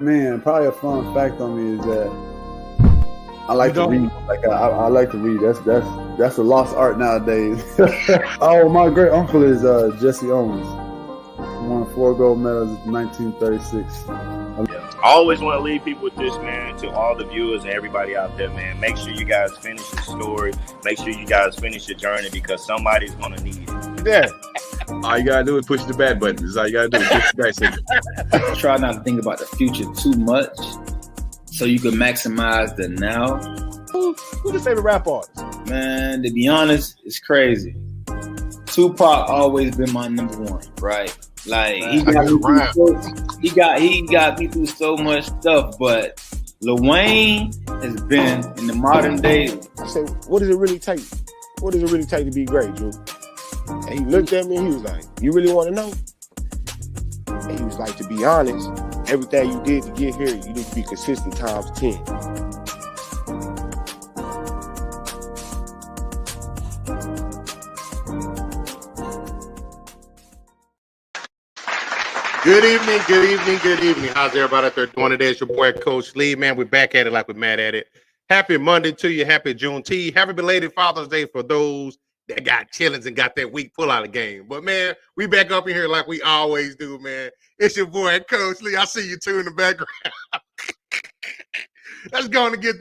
Man, probably a fun fact on me is that I like to read. Like I like to read. That's a lost art nowadays. Oh, my great uncle is Jesse Owens. He won 4 gold medals in 1936. I always want to leave people with this, man, to all the viewers and everybody out there, man. Make sure you guys finish the story. Make sure you guys finish your journey because somebody's going to need it. Yeah. All you got to do is push the back button. That's all you got to do is push the back signal. Try not to think about the future too much so you can maximize the now. Who's your favorite rap artist? Man, to be honest, it's crazy. Tupac always been my number one, right? Like he got me through so much stuff, but Lil Wayne has been in the modern day. I said, what does it really take? What does it really take to be great, Drew? And he looked at me and he was like, you really want to know? And he was like, to be honest, everything you did to get here, you need to be consistent times 10. Good evening, good evening, good evening. How's everybody out there doing today? It's your boy, Coach Lee. Man, we're back at it like we're mad at it. Happy Monday to you. Happy Juneteenth. Happy belated Father's Day for those that got chillings and got that week pull out of game. But, man, we back up in here like we always do, man. It's your boy, Coach Lee. I see you too in the background. Let's go on and get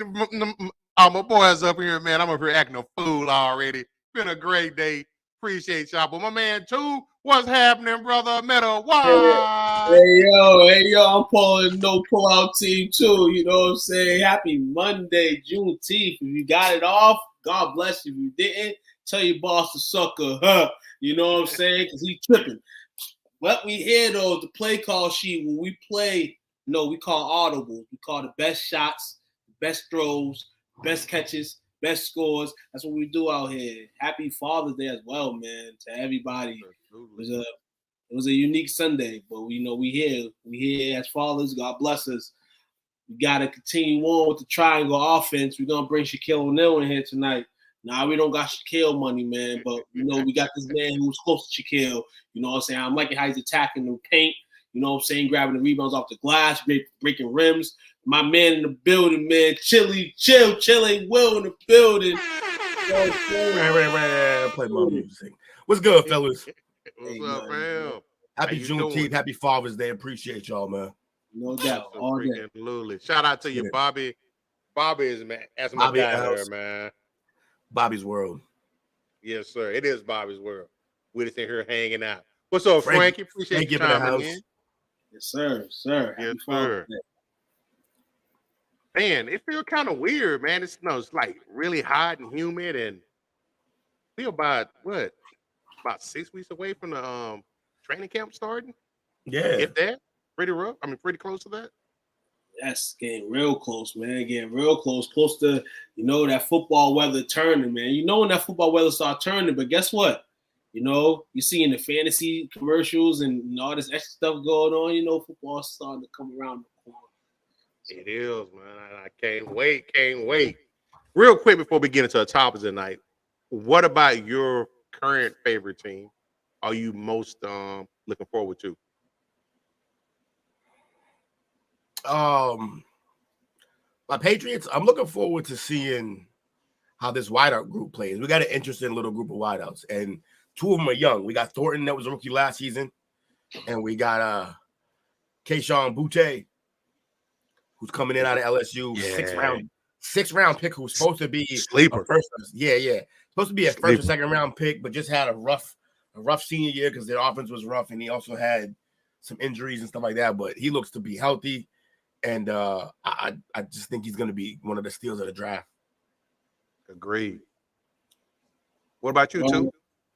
my boys up here, man. I'm up here acting a fool already. Been a great day. Appreciate y'all. But my man, too, what's happening, brother? Metal, why? Hey, yo, I'm pulling no pull-out team, too. You know what I'm saying? Happy Monday, Juneteenth. If you got it off, God bless you. If you didn't, tell your boss to sucker, huh? You know what I'm saying? Because he tripping. What we hear, though, is the play call sheet. When we play, we call audibles. We call the best shots, best throws, best catches, best scores. That's what we do out here. Happy Father's Day as well, man, to everybody. It was a unique Sunday, but we here as fathers. God bless us. We gotta continue on with the triangle offense. We're gonna bring Shaquille O'Neal in here tonight. Nah, we don't got Shaquille money, man, but we got this man who's close to Shaquille. You know what I'm saying? I'm liking how he's attacking the paint. You know what I'm saying? Grabbing the rebounds off the glass, breaking rims. My man in the building, man. Chill, Will in the building. Play my music. What's good, fellas? What's up, man? Happy Juneteenth, happy Father's Day. Appreciate y'all, man. No doubt. All day. Absolutely. Shout out to you, Bobby. Bobby is, man. That's my guy there, man. Bobby's World. Yes, sir. It is Bobby's World. We're just in here hanging out. What's up, Frankie? Appreciate you coming in. Yes, sir. Yes, sir. Man, it feels kind of weird, man. It's like really hot and humid, and feel about 6 weeks away from the training camp starting. Yeah, if that, pretty rough. I mean, pretty close to that. That's getting real close, man. Getting real close to that football weather turning, man. When that football weather start turning, but guess what? You see in the fantasy commercials and all this extra stuff going on. Football's starting to come around the corner. It is, man. I can't wait. Real quick before we get into the topics tonight, what about your current favorite team are you most looking forward to? My Patriots, I'm looking forward to seeing how this wideout group plays. We got an interesting little group of wideouts, and 2 of them are young. We got Thornton, that was a rookie last season, and we got Keyshawn Boutte, who's coming in out of LSU, six round pick, who's supposed to be sleeper. Supposed to be a first or second round pick, but just had a rough senior year because their offense was rough, and he also had some injuries and stuff like that. But he looks to be healthy, and I just think he's going to be one of the steals of the draft. Agreed. What about you, too?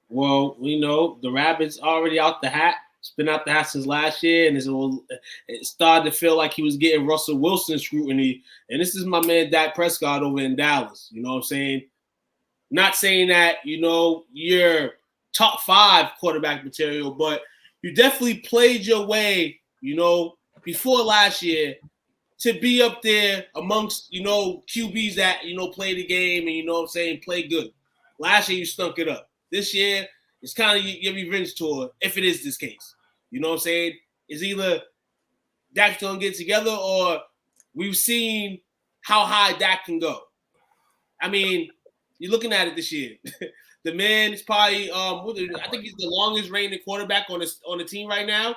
Well, the Rabbits already out the hat. It's been out the hat since last year, and it started to feel like he was getting Russell Wilson scrutiny. And this is my man Dak Prescott over in Dallas. You know what I'm saying? Not saying that, you're top 5 quarterback material, but you definitely played your way, before last year to be up there amongst, QBs that, play the game and, play good. Last year you stunk it up. This year, it's kind of your revenge tour, if it is this case. You know what I'm saying? It's either Dak's gonna get together, or we've seen how high Dak can go. I mean, you're looking at it this year. The man is probably I think he's the longest reigning quarterback on the team right now.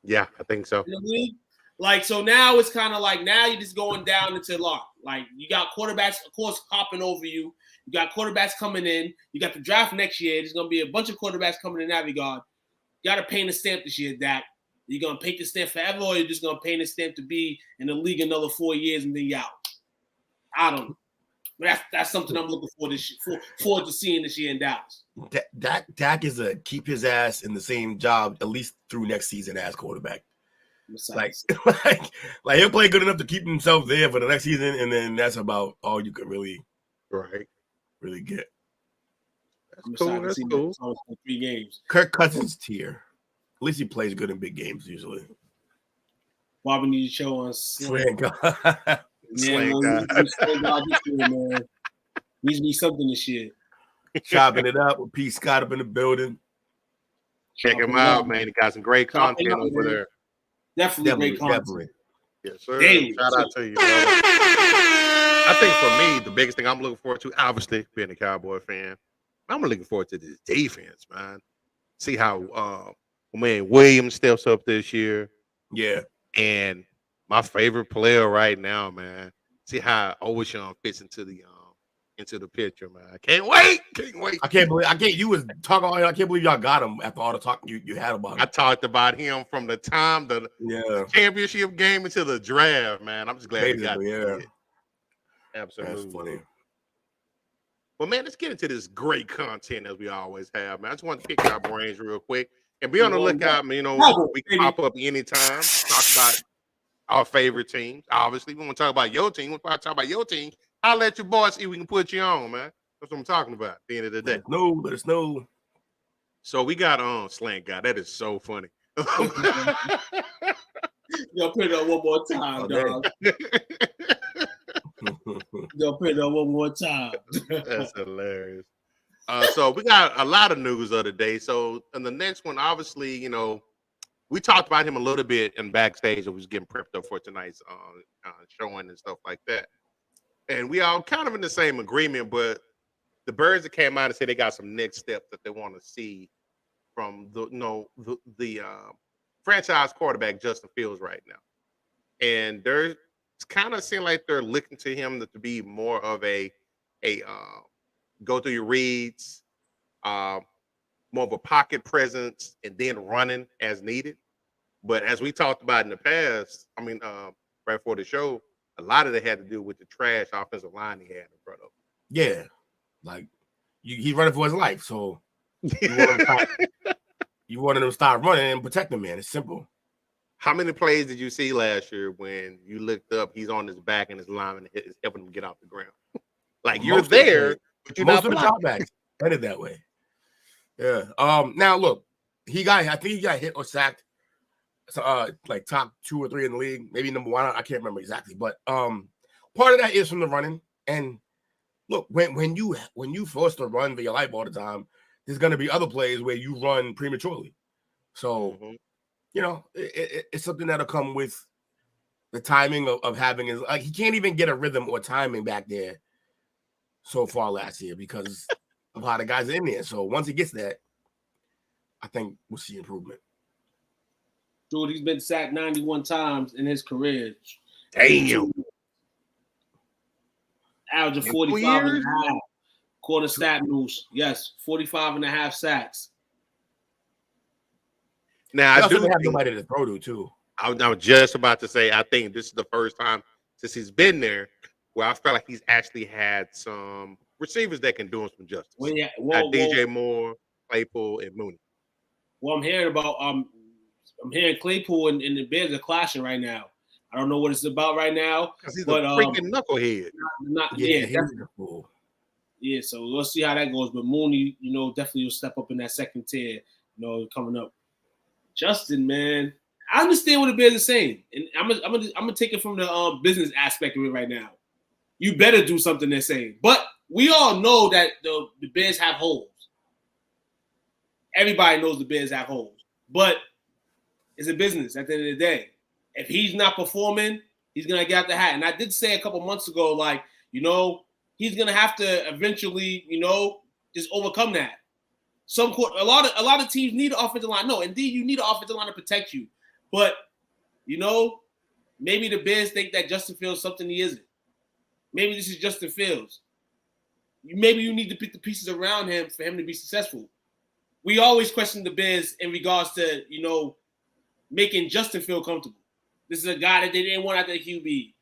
Yeah, I think so. In the league. Like, so now it's kind of like now you're just going down into lock. Like, you got quarterbacks, of course, hopping over you. You got quarterbacks coming in. You got the draft next year. There's going to be a bunch of quarterbacks coming in that regard. You got to paint a stamp this year, Dak. You're going to paint the stamp forever, or you're just going to paint a stamp to be in the league another 4 years and then you're out. I don't know. But that's something I'm looking forward to seeing this year in Dallas. Dak is a keep his ass in the same job at least through next season as quarterback. Like he'll play good enough to keep himself there for the next season, and then that's about all you could really get. That's cool. That's cool. 3 games. Kirk Cousins tier. At least he plays good in big games usually. Bobby needs to show on Slam God. Slam God this year, man. Needs to be something this year. Chopping it up with P. Scott up in the building. Check him out, man. He got some great content over there. Definitely great content. Definitely. Yes, sir. Shout out to you, brother. I think for me, the biggest thing I'm looking forward to, obviously, being a Cowboy fan, I'm looking forward to this defense, man. See how Williams steps up this year. Yeah. And my favorite player right now, man. See how Overshawn fits into the picture, man. I can't wait. I can't believe y'all got him after all the talk you had about him. I talked about him from the time the championship game into the draft, man. I'm just glad he got it. Absolutely. That's funny. Well, man, let's get into this great content as we always have, man. I just want to pick our brains real quick and be on the lookout, man. We can pop up anytime, talk about our favorite teams. Obviously, we want to talk about your team. We want to talk about your team. I'll let your boys see if we can put you on, man. That's what I'm talking about at the end of the day. Let us know. So we got on Slant Guy. That is so funny. Yo, put it on one more time, dog. Yo, put it on one more time. That's hilarious. So we got a lot of news of the day. So in the next one, obviously, we talked about him a little bit in backstage. It was getting prepped up for tonight's showing and stuff like that. And we all kind of in the same agreement, but the birds that came out and said they got some next steps that they want to see from the franchise quarterback Justin Fields right now. And it's kind of seem like they're looking to him to be more of a go through your reads, more of a pocket presence, and then running as needed. But as we talked about in the past, right before the show, a lot of it had to do with the trash offensive line he had in front of him. Yeah. Like, he's running for his life. So you want him to stop running and protect him, man. It's simple. How many plays did you see last year when you looked up, he's on his back and his lineman is helping him get off the ground? Like, you're there, but you're not most of the dropbacks headed that way. Yeah. Now, look, I think he got hit or sacked. Like top 2 or 3 in the league, maybe number 1. I can't remember exactly, but part of that is from the running. And look, when you force to run for your life all the time, there's going to be other plays where you run prematurely. So, it's something that'll come with the timing of having his. Like, he can't even get a rhythm or timing back there so far last year because of how the guys are in there. So once he gets that, I think we'll see improvement. Dude, he's been sacked 91 times in his career. Damn. Average of 45 and a half. Quarter stat news. Yes, 45 and a half sacks. Now, I do have nobody to throw to, too. I was just about to say, I think this is the first time since he's been there where I felt like he's actually had some receivers that can do him some justice. DJ Moore, Claypool, and Mooney. Well, I'm hearing about I'm hearing Claypool and the Bears are clashing right now. I don't know what it's about right now. Because he's a freaking knucklehead. Yeah, so we'll see how that goes. But Mooney, definitely will step up in that second tier, coming up. Justin, man, I understand what the Bears are saying. And I'm gonna take it from the business aspect of it right now. You better do something they're saying. But we all know that the Bears have holes. Everybody knows the Bears have holes. But it's a business at the end of the day. If he's not performing, he's gonna get out the hat. And I did say a couple months ago, like, he's gonna have to eventually, just overcome that. A lot of teams need an offensive line. No, indeed, you need an offensive line to protect you. But maybe the Bears think that Justin Fields is something he isn't. Maybe this is Justin Fields. Maybe you need to pick the pieces around him for him to be successful. We always question the Bears in regards to, making Justin feel comfortable. This is a guy that they didn't want at the QB.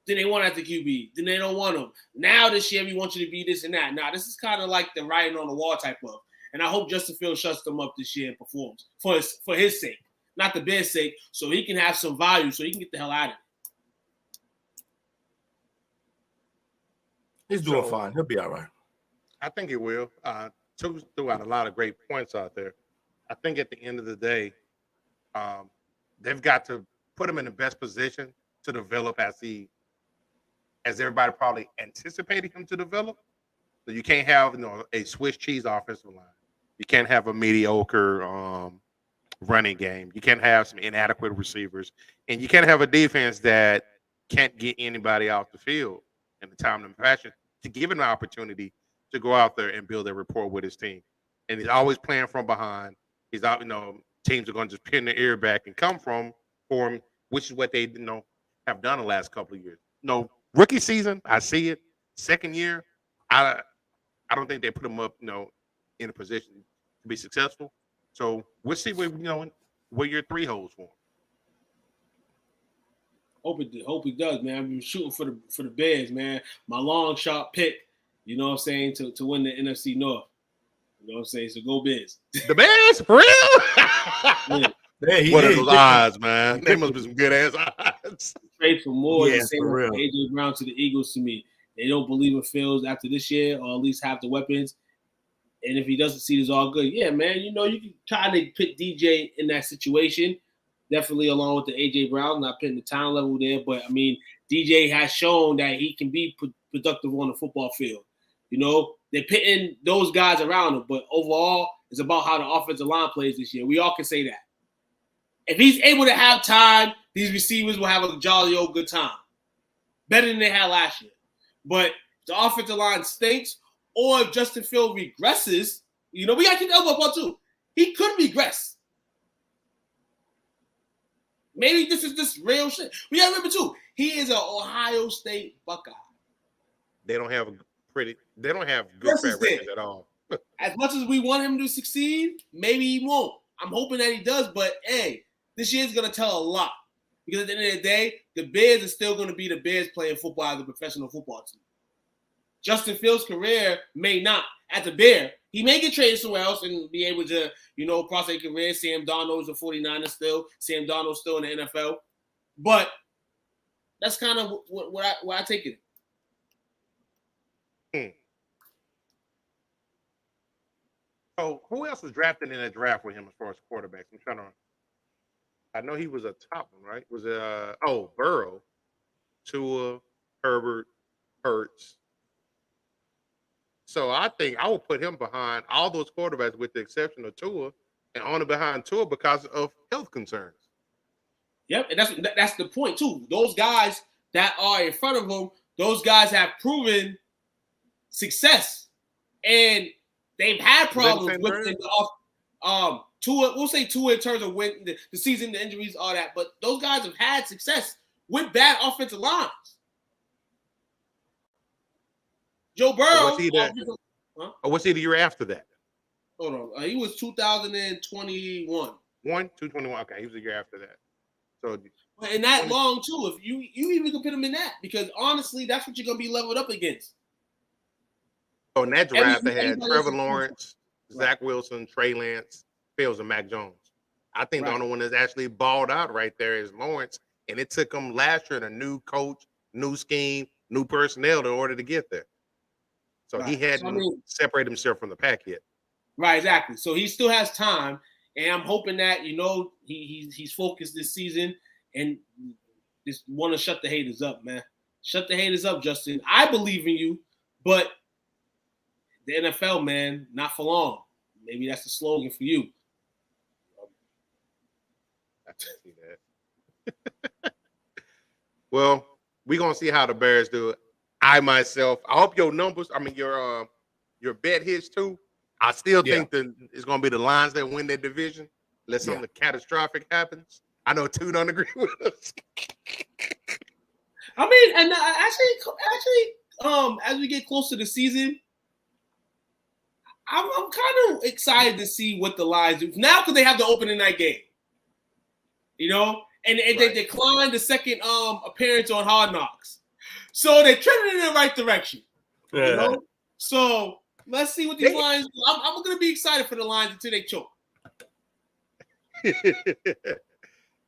Then they want at the QB. Then they don't want him. Now this year we want you to be this and that. Now this is kind of like the writing on the wall type of. And I hope Justin Fields shuts them up this year and performs for his sake, not the Bears' sake, so he can have some value, so he can get the hell out of it. He's doing fine. He'll be all right. I think he will. Two threw out a lot of great points out there. I think at the end of the day, they've got to put him in the best position to develop as everybody probably anticipated him to develop. So you can't have a Swiss cheese offensive line. You can't have a mediocre running game. You can't have some inadequate receivers, and you can't have a defense that can't get anybody off the field in the time and fashion to give him an opportunity to go out there and build a rapport with his team. And he's always playing from behind. He's out, teams are going to just pin their ear back and come for him, which is what they have done the last couple of years. Rookie season, I see it. Second year, I don't think they put him up, in a position to be successful. So we'll see where your three holds for him. Hope he does, man. I've been shooting for the Bears, man. My long shot pick, to win the NFC North. You know what I'm saying? So go Bears. The Bears? For real? Yeah. What are those odds, man? They must be some good ass odds. Trade for more than for real. AJ Brown to the Eagles to me. They don't believe in Fields after this year, or at least have the weapons. And if he doesn't see it's all good, yeah, man, you can try to put DJ in that situation. Definitely along with the AJ Brown, not putting the talent level there. But, I mean, DJ has shown that he can be productive on the football field. They're pitting those guys around him. But overall, it's about how the offensive line plays this year. We all can say that. If he's able to have time, these receivers will have a jolly old good time. Better than they had last year. But if the offensive line stinks, or if Justin Fields regresses, we got to keep the elbow up too. He could regress. Maybe this is this real shit. We got to remember too, he is an Ohio State Buckeye. They don't have good track record at all. As much as we want him to succeed, maybe he won't. I'm hoping that he does, but hey, this year's going to tell a lot. Because at the end of the day, the Bears are still going to be the Bears playing football as a professional football team. Justin Fields' career may not. As a Bear, he may get traded somewhere else and be able to, cross a career. Sam Darnold's a 49er still. Sam Darnold's still in the NFL. But that's kind of what I take it. So who else was drafted in that draft with him as far as quarterbacks? I know he was a top one, right? Was it Burrow, Tua, Herbert, Hurts. So I think I will put him behind all those quarterbacks with the exception of Tua, and only behind Tua because of health concerns. Yep, and that's the point too. Those guys that are in front of him, those guys have proven success, and they've had problems with Tua. We'll say Tua in terms of when the season, the injuries, all that. But those guys have had success with bad offensive lines. Joe Burrow. What's he the year after that? Hold on. He was 2021. 221. Okay, he was the year after that. So and that long too. If you even can put him in that, because honestly, that's what you're gonna be leveled up against. So in that draft, they had Trevor Lawrence, Zach Wilson, Trey Lance, Fields, and Mac Jones. I think the only one that's actually balled out right there is Lawrence, and it took him last year a new coach, new scheme, new personnel in order to get there. So he hadn't separated himself from the pack yet. Right, exactly. So he still has time, and I'm hoping that he's focused this season and just want to shut the haters up, man. Shut the haters up, Justin. I believe in you, but the NFL, man, not for long. Maybe that's the slogan for you. I can see that. Well, we're gonna see how the Bears do it. I hope your numbers, your bet hits too. I still think that it's gonna be the Lions that win that division, unless something catastrophic happens. I know two don't agree with us. I mean, and actually, as we get close to the season, I'm kind of excited to see what the Lions do now because they have the opening night game. You know, and they declined the second appearance on Hard Knocks, so they're trending in the right direction. You know, so let's see what these Lions do. I'm going to be excited for the Lions until they choke.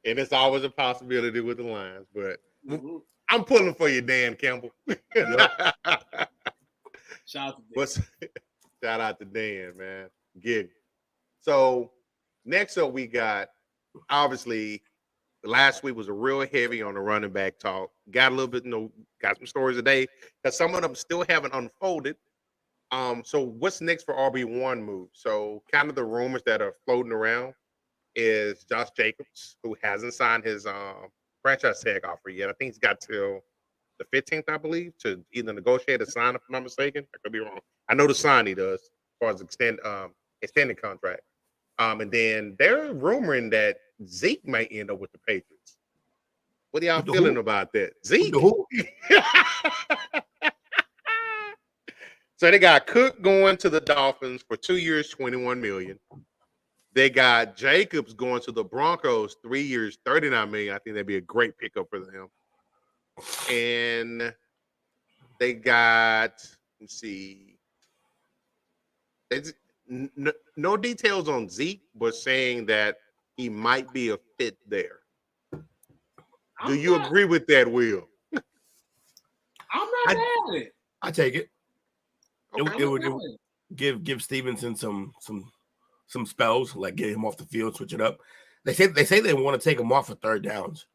And it's always a possibility with the Lions, but I'm pulling for you, Dan Campbell. Shout out to Dan. Shout out to Dan, man. Get it. So next up, we got obviously last week was a real heavy on the running back talk. Got a little bit, got some stories today because some of them still haven't unfolded. So what's next for RB1 move? So kind of the rumors that are floating around is Josh Jacobs, who hasn't signed his franchise tag offer yet. I think he's got till the 15th, I believe, to either negotiate or sign, if I'm not mistaken. I could be wrong. I know the sign he does as far as extended contract. And then they're rumoring that Zeke might end up with the Patriots. What are y'all feeling about that? Zeke? So they got Cook going to the Dolphins for 2 years, $21 million. They got Jacobs going to the Broncos 3 years, $39 million. I think that'd be a great pickup for them. And they got, let's see, no details on Zeke, but saying that he might be a fit there. Do you agree with that, Will? I'm not mad at it. I take it. Okay. It would give Stevenson some spells, like get him off the field, switch it up. They say they want to take him off for third downs.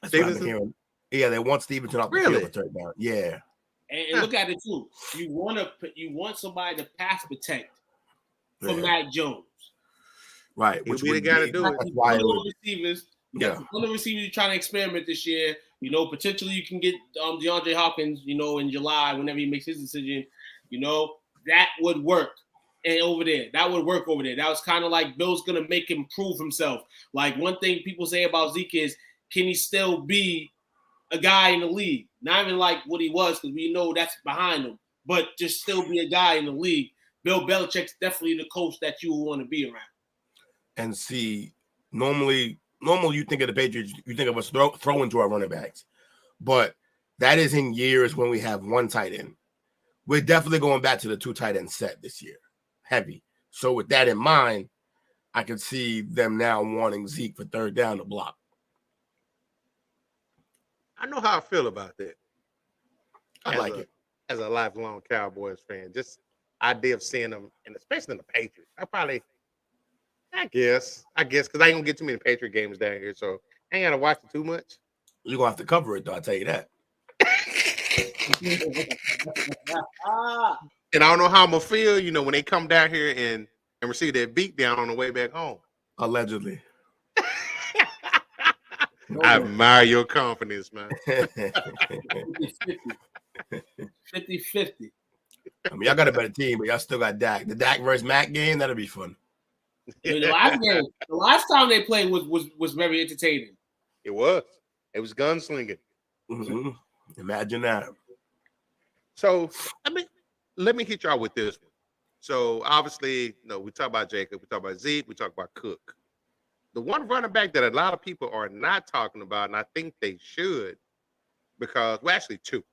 That's what I've been hearing. Yeah, they want Stevenson off the field for third down. Yeah. And look at it too. You want somebody to pass protect for Mac Jones, right? Which we got to do it. One of the receivers. One of the receivers you're trying to experiment this year. You know, potentially you can get DeAndre Hopkins. You know, in July whenever he makes his decision. You know, that would work. And over there, that would work over there. That was kind of like Bill's gonna make him prove himself. Like one thing people say about Zeke is, can he still be a guy in the league? Not even like what he was, because we know that's behind him, but just still be a guy in the league. Bill Belichick's definitely the coach that you want to be around. And see, normally you think of the Patriots, you think of us throwing to our running backs, but that is in years when we have one tight end. We're definitely going back to the two tight end set this year, heavy. So with that in mind, I can see them now wanting Zeke for third down to block. I know how I feel about that. I like it. As a lifelong Cowboys fan, just idea of seeing them, and especially in the Patriots. I guess, because I ain't gonna get too many Patriot games down here, so I ain't gotta watch it too much. You're gonna have to cover it, though. I'll tell you that. And I don't know how I'm gonna feel, when they come down here and receive that beat down on the way back home. Allegedly. I admire your confidence, man. 50-50. I mean, y'all got a better team, but y'all still got Dak. The Dak versus Mac game, that'll be fun. The last time they played was very entertaining. It was gunslinging. Mm-hmm. Imagine that. So, let me hit y'all with this one. So, obviously, we talk about Jacob, we talk about Zeke, we talk about Cook. The one running back that a lot of people are not talking about, and I think they should, actually two,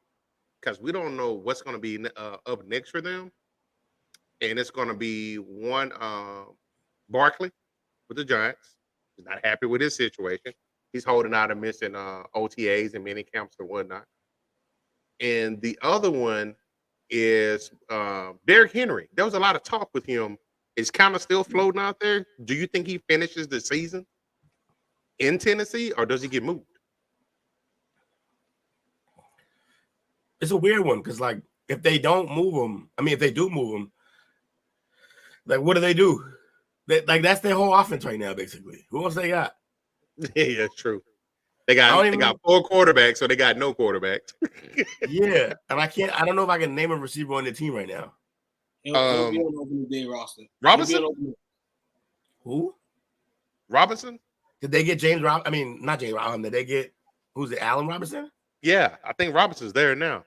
because we don't know what's going to be up next for them. And it's going to be one, Barkley with the Giants. He's not happy with his situation. He's holding out and missing OTAs and mini camps and whatnot. And the other one is Derrick Henry. There was a lot of talk with him. It's kind of still floating out there. Do you think he finishes the season in Tennessee, or does he get moved? It's a weird one because, like, if they don't move him, if they do move him, like, what do they do? That's their whole offense right now, basically. Who else they got? Yeah, true. They got 4 quarterbacks, so they got no quarterbacks. Yeah, and I don't know if I can name a receiver on the team right now. He'll be on the opening day roster. Robinson? Who? Robinson? Did they get James Rob? I mean, not James Robinson. Did they get who's it? Allen Robinson? Yeah, I think Robinson's there now.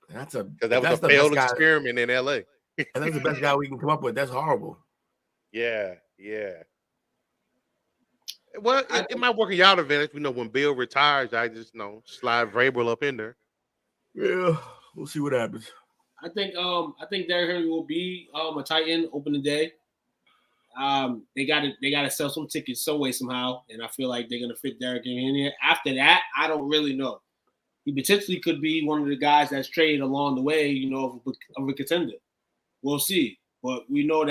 That was a failed experiment in LA. And that's the best guy we can come up with. That's horrible. Yeah. Well, it might work in y'all advantage. When Bill retires, I just slide Vrabel up in there. Yeah, we'll see what happens. I think Derrick Henry will be a tight end opening day. They gotta sell some tickets some way somehow, and I feel like they're gonna fit Derrick Henry in here. After that, I don't really know. He potentially could be one of the guys that's traded along the way, of a contender. We'll see, but we know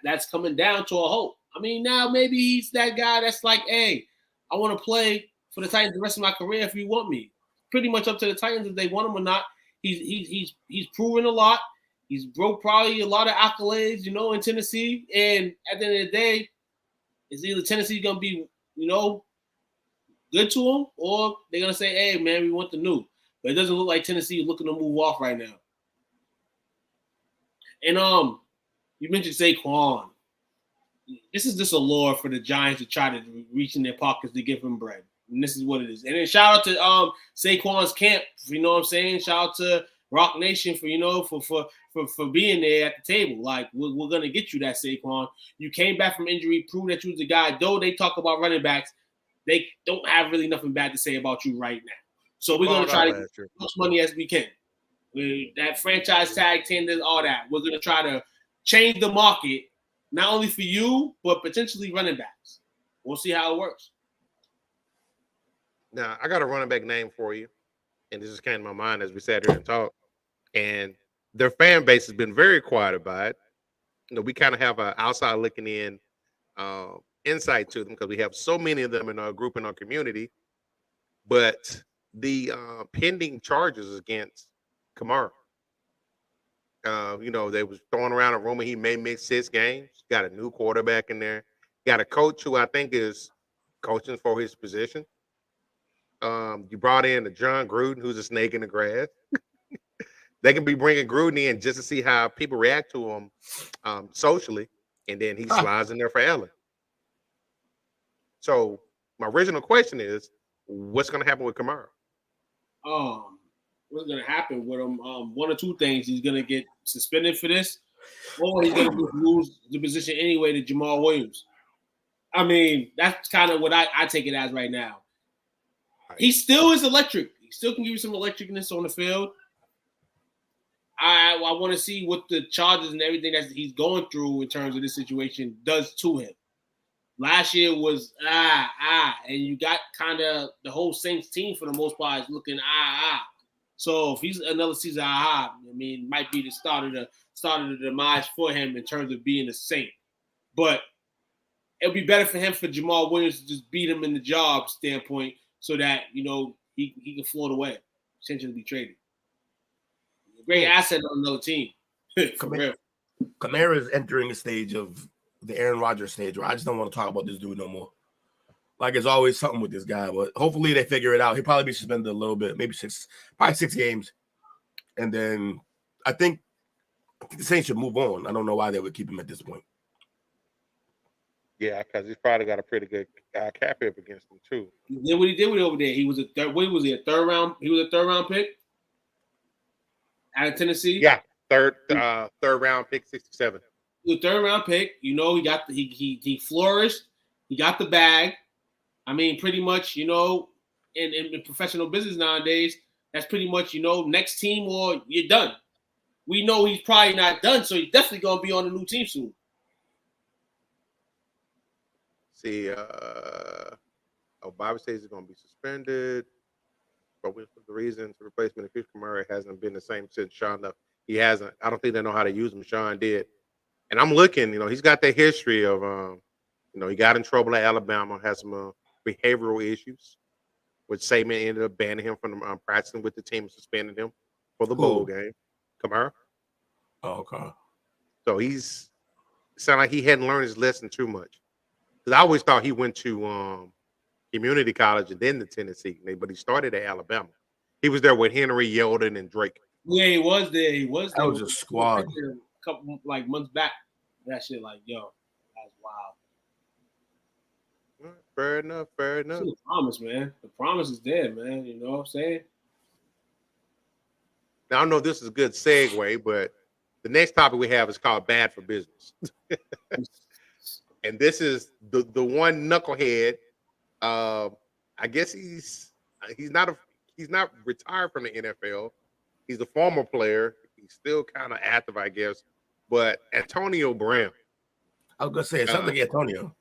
that's coming down to a hope. I mean, now maybe he's that guy that's like, hey, I want to play for the Titans the rest of my career if you want me. Pretty much up to the Titans if they want him or not. He's proven a lot. He's broke probably a lot of accolades, in Tennessee. And at the end of the day, it's either Tennessee gonna be, good to him, or they're gonna say, hey man, we want the new. But it doesn't look like Tennessee is looking to move off right now. And you mentioned Saquon. This is just a lure for the Giants to try to reach in their pockets to give him bread. And this is what it is. And then shout out to Saquon's camp, you know what I'm saying? Shout out to Rock Nation for being there at the table. Like, we're gonna get you that, Saquon. You came back from injury, prove that you was the guy. Though they talk about running backs, they don't have really nothing bad to say about you right now. So we're gonna try to get as much money as we can. That franchise tag, tenders, all that. We're gonna try to change the market, not only for you, but potentially running backs. We'll see how it works. Now, I got a running back name for you, and this just came to my mind as we sat here and talked. And their fan base has been very quiet about it. We kind of have an outside looking in insight to them because we have so many of them in our group, in our community. But the pending charges against Kamara, they was throwing around a rumor he may miss 6 games. Got a new quarterback in there. Got a coach who I think is coaching for his position. You brought in a John Gruden, who's a snake in the grass. They can be bringing Gruden in just to see how people react to him socially, and then he slides in there for Ellen. So my original question is, what's going to happen with Kamara? What's going to happen with him? One or two things. He's going to get suspended for this, or he's going to lose the position anyway to Jamal Williams. I mean, that's kind of what I take it as right now. He still is electric. He still can give you some electricness on the field. I want to see what the charges and everything that he's going through in terms of this situation does to him. Last year was and you got kind of the whole Saints team for the most part is looking So if he's another season I mean, might be the start of the demise for him in terms of being a Saint. But it'll be better for him for Jamal Williams to just beat him in the job standpoint so that, he can float away, potentially be traded. Great asset on another team. Kamara is entering a stage of the Aaron Rodgers stage where I just don't want to talk about this dude no more. Like, it's always something with this guy, but hopefully they figure it out. He'll probably be suspended a little bit, maybe 6 games. And then I think the Saints should move on. I don't know why they would keep him at this point. Yeah, because he's probably got a pretty good cap hit against him too. Then what he did with over there, he was a third round? He was a third round pick out of Tennessee. Yeah, third round pick, 67. He was a third round pick. He got he flourished. He got the bag. I mean, pretty much, in professional business nowadays, that's pretty much, next team or you're done. We know he's probably not done, so he's definitely gonna be on a new team soon. See, Bobby says he's going to be suspended, but with the reasons the replacement of Chris Kamara hasn't been the same since Sean left. He hasn't. I don't think they know how to use him. Sean did, and I'm looking. He's got that history of, he got in trouble at Alabama, has some behavioral issues, which Saban ended up banning him from practicing with the team, suspending him for the bowl game. Kamara. Oh, okay. So he's sound like he hadn't learned his lesson too much. Because I always thought he went to community college and then to Tennessee. But he started at Alabama. He was there with Henry, Yeldon, and Drake. Yeah, he was there. He was there. That was a squad. A couple like months back. That shit, like, yo, that's wild. Fair enough. Fair enough. It's the promise, man. The promise is there, man. You know what I'm saying? Now, I don't know if this is a good segue, but the next topic we have is called Bad for Business. And this is the one knucklehead. I guess he's not retired from the NFL. He's a former player. He's still kind of active, I guess. But Antonio Brown. I was gonna say something like Antonio.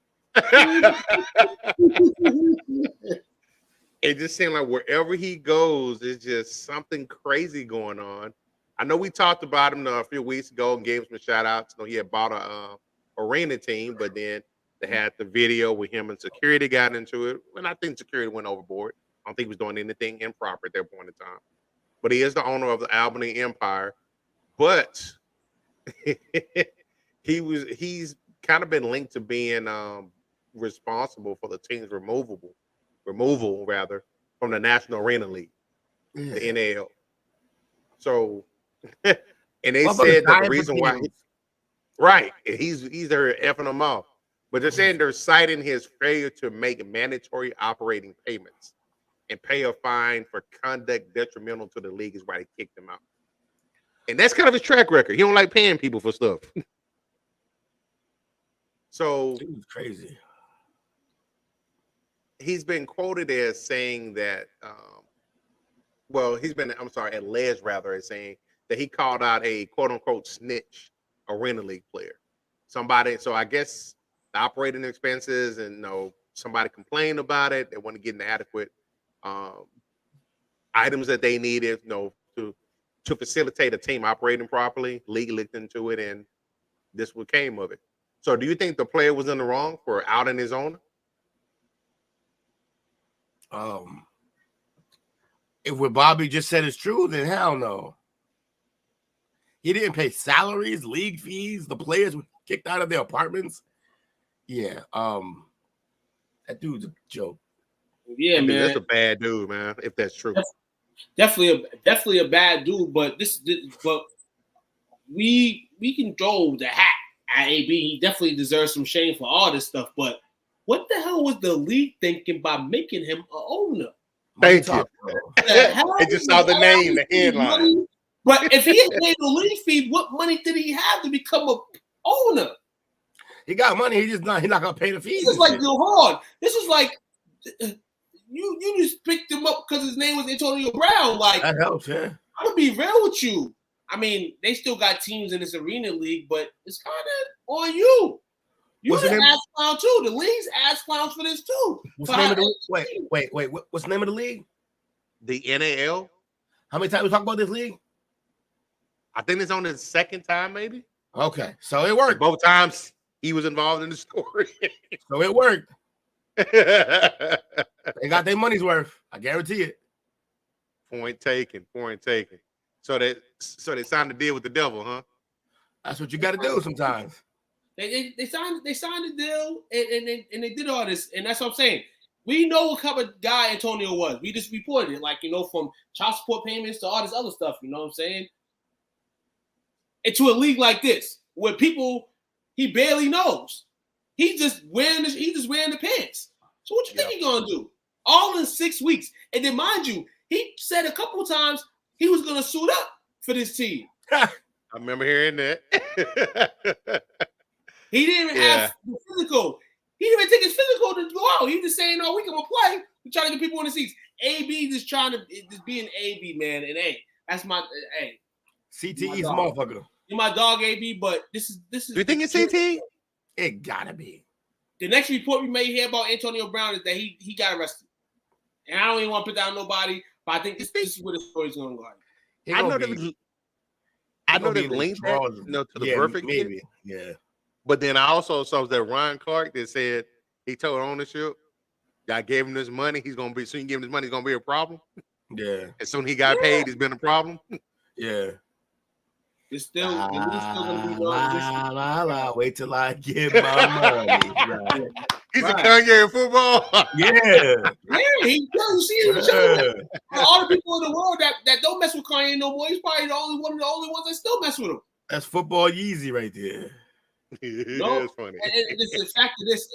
It just seemed like wherever he goes, it's just something crazy going on. I know we talked about him a few weeks ago and gave him some shout outs. You know, he had bought a arena team, but then they had the video with him and security got into it. And I think security went overboard. I don't think he was doing anything improper at that point in time. But he is the owner of the Albany Empire. But he's kind of been linked to being responsible for the team's removal from the National Arena League, the NAL. So, and they said that the reason why, he's there effing them off, but they're saying they're citing his failure to make mandatory operating payments and pay a fine for conduct detrimental to the league is why they kicked him out. And that's kind of his track record. He don't like paying people for stuff. So Dude's crazy. He's been quoted as saying that, alleged as saying that he called out a quote unquote snitch arena league player. Somebody, so I guess the operating expenses and somebody complained about it. They want to get an adequate items that they needed, to facilitate a team operating properly. League looked into it, and this what came of it. So, do you think the player was in the wrong for outing his owner? If what Bobby just said is true, then hell no. He didn't pay salaries, league fees. The players were kicked out of their apartments. Yeah, that dude's a joke. Yeah, man, that's a bad dude, man. If that's true, definitely a bad dude. But but we can throw the hat at AB. He definitely deserves some shame for all this stuff. But what the hell was the league thinking by making him an owner? Thank you. They just saw the name, the headline. But if he had paid the league fee, what money did he have to become an owner? He got money. He's not gonna pay the fees. This is like Bill Hard. This is like you just picked him up because his name was Antonio Brown. Like, that helps, yeah. I'm gonna be real with you. I mean, they still got teams in this arena league, but it's kind of on you. You're the ass clown too. The league's ass clowns for this too. What's the name of the league? Wait. What's the name of the league? The NAL. How many times we talk about this league? I think it's on his second time, maybe. Okay, so it worked. Both times he was involved in the story. So it worked. They got their money's worth. I guarantee it. Point taken. So they signed a deal with the devil, huh? That's what you got to do sometimes. They signed the deal and they did all this, and that's what I'm saying. We know what kind of guy Antonio was. We just reported it, from child support payments to all this other stuff. You know what I'm saying? And to a league like this, where people he barely knows, he's just wearing the pants. So what you think he's gonna do? All in 6 weeks, and then mind you, he said a couple of times he was gonna suit up for this team. I remember hearing that. He didn't even have the physical. He didn't even take his physical to go out. He was just saying, "No, we can play." We're trying to get people in the seats. AB just trying to be an AB, man. And that's my CTE's a motherfucker. You're my dog, AB. But this is. Do you think it's CTE? It gotta be. The next report we may hear about Antonio Brown is that he got arrested. And I don't even want to put down nobody, but I think this is where the story's going to go. I know they linked that to the perfect maybe. kid. Yeah. But then I also saw that Ryan Clark that said he told ownership, I gave him this money. He's gonna be soon. You give him this money, it's gonna be a problem. Yeah. As soon as he got paid, it's been a problem. Yeah. It's still gonna be wait till I get my money. He's a Kanye in football. Yeah. He does. See, all the people in the world that don't mess with Kanye no more, he's probably one of the only ones that still mess with him. That's football Yeezy right there. No, That's funny. And the fact of this,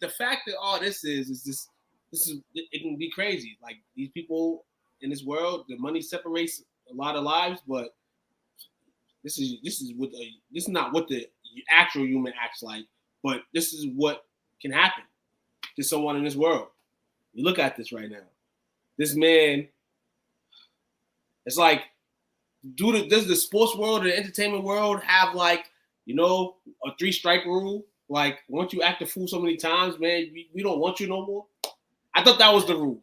the fact that all this is it can be crazy. Like these people in this world, the money separates a lot of lives, but this is not what the actual human acts like, but this is what can happen to someone in this world. You look at this right now. This man, it's like, does the sports world or the entertainment world have like, a 3-strike rule? Like, once you act a fool so many times, man, we don't want you no more. I thought that was the rule.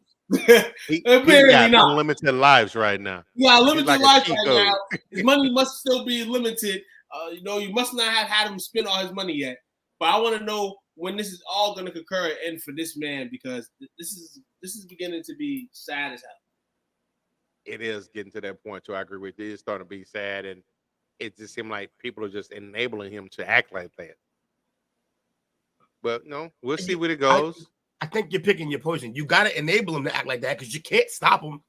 He got unlimited lives right now. Yeah, limited lives right now. His money must still be limited. You must not have had him spend all his money yet. But I want to know when this is all going to occur and end for this man, because this is beginning to be sad as hell. It is getting to that point too. I agree with you. It's starting to be sad, and it just seems like people are just enabling him to act like that. But no, we'll see where it goes. I think you're picking your poison. You got to enable him to act like that because you can't stop him.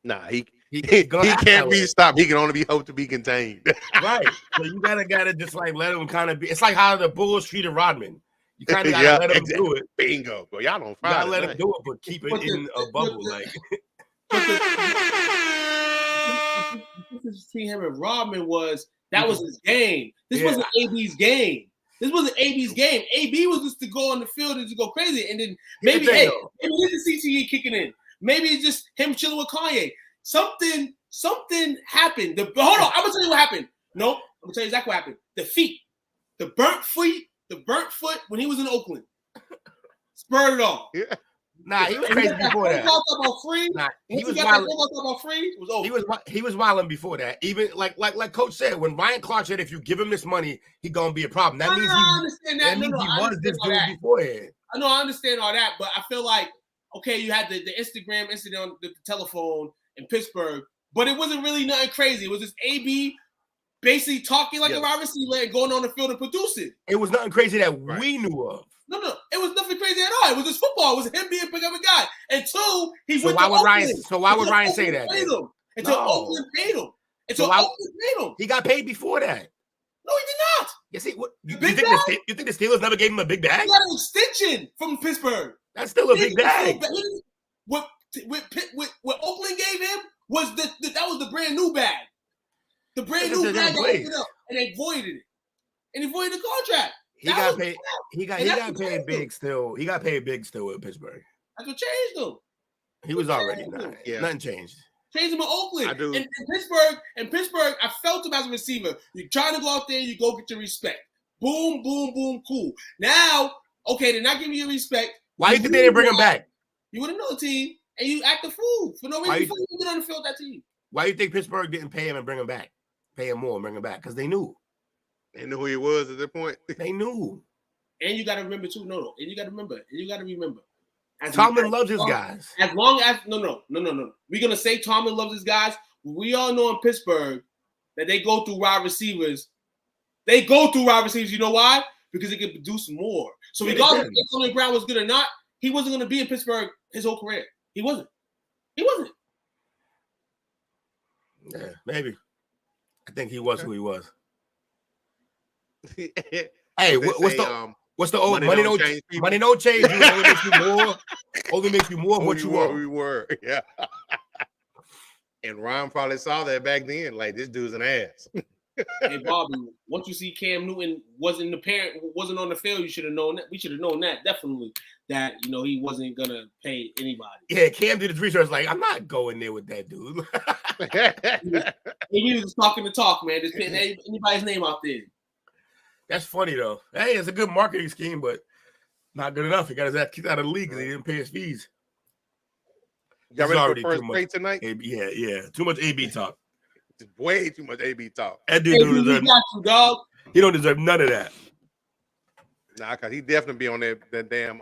Nah, he can't be stopped. He can only be hoped to be contained. Right. So you gotta just like let him kind of be. It's like how the Bulls treated Rodman. You kind of gotta let him do it. Bingo, bro. Y'all don't gotta let him do it, but keep it in a bubble. Like the difference between him and Rodman was that was his game. This wasn't AB's game. This wasn't AB's game. AB was just to go on the field and to go crazy, and then maybe this is CTE kicking in. Maybe it's just him chilling with Kanye. Something happened. Hold on, I'm gonna tell you what happened. No, I'm gonna tell you exactly what happened. The feet, the burnt foot when he was in Oakland, spurred it on. Yeah. Nah, he was crazy before that. He was wilding before that. Even like Coach said, when Ryan Clark said, if you give him this money, he gonna be a problem. That means he was this dude beforehand. I know, I understand all that, but I feel like, okay, you had the Instagram incident on the telephone in Pittsburgh, but it wasn't really nothing crazy. It was just AB basically talking like a wide receiver and going on the field and producing. It was nothing crazy that we knew of. No, it was nothing crazy at all. It was just football. It was him being a big of a guy. And two, he went to Oakland. So why would Ryan say that? Until Oakland paid him. He got paid before that. No, he did not. Yes, you think the Steelers never gave him a big bag? He got an extension from Pittsburgh. That's still a big bag. What Oakland gave him was that was the brand new bag. The brand new bag that opened up, and they voided it. And he voided the contract. He got paid. He got paid big still. He got paid big still with Pittsburgh. That's what changed him. He was already not. Yeah. Nothing changed. Changed him in Oakland. I do. In Pittsburgh, I felt him as a receiver. You're trying to go out there, you go get your respect. Boom, boom, boom, cool. Now, okay, they're not giving you respect. Why you think they didn't bring him back? You would have known the team, and you act a fool for no reason. Before you get on the field that team. Why do you think Pittsburgh didn't pay him and bring him back? Pay him more and bring him back? Because they knew. They knew who he was at that point. They knew. And you got to remember too. No. And you got to remember. Tomlin loves his guys. As long as no. We're gonna say Tomlin loves his guys. We all know in Pittsburgh that they go through wide receivers. You know why? Because they can produce more. So regardless if Antonio Brown was good or not, he wasn't gonna be in Pittsburgh his whole career. He wasn't. Yeah, maybe. I think he was who he was. Hey, what's the old money no change? Money no change. Only makes you more of what you were. We were, yeah. And Ron probably saw that back then. Like, this dude's an ass. Hey Bobby, once you see Cam Newton wasn't on the field, you should have known that. We should have known that definitely that he wasn't gonna pay anybody. Yeah, Cam did his research. Like, I'm not going there with that dude. He was just talking the talk, man. Just putting anybody's name out there. That's funny though. Hey, it's a good marketing scheme, but not good enough. He got his ass kicked out of the league because he didn't pay his fees. Y'all ready for first play tonight? Yeah. Too much AB talk. It's way too much AB talk. That dude don't deserve. He don't deserve none of that. Nah, cause he definitely be on that damn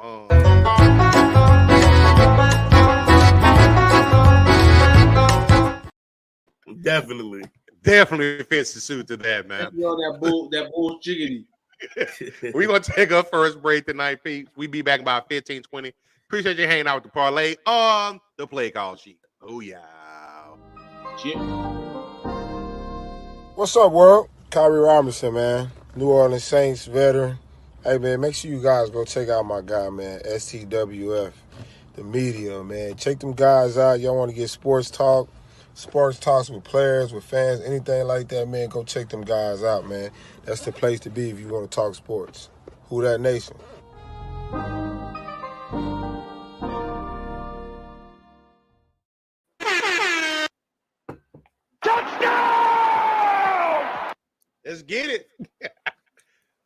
Definitely fits the suit to that, man. That bull jiggity. We're going to take our first break tonight, peeps. We be back by 15, 20. Appreciate you hanging out with the parlay on the play call sheet. Oh, yeah. What's up, world? Kyrie Robinson, man. New Orleans Saints veteran. Hey, man, make sure you guys go check out my guy, man, STWF, the media, man. Check them guys out. Y'all want to get sports talks with players, with fans, anything like that, man, go check them guys out, man. That's the place to be if you want to talk sports. Who that nation? Let's get it.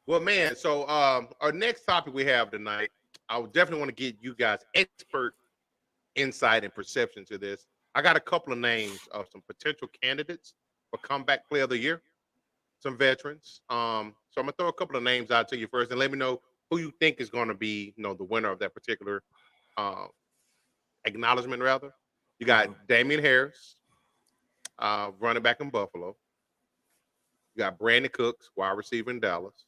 Well, man, so our next topic we have tonight, I would definitely want to get you guys expert insight and perception to this. I got a couple of names of some potential candidates for comeback player of the year, some veterans. So I'm gonna throw a couple of names out to you first, and let me know who you think is going to be, the winner of that particular acknowledgement. Rather, you got Damian Harris, running back in Buffalo. You got Brandon Cooks, wide receiver in Dallas.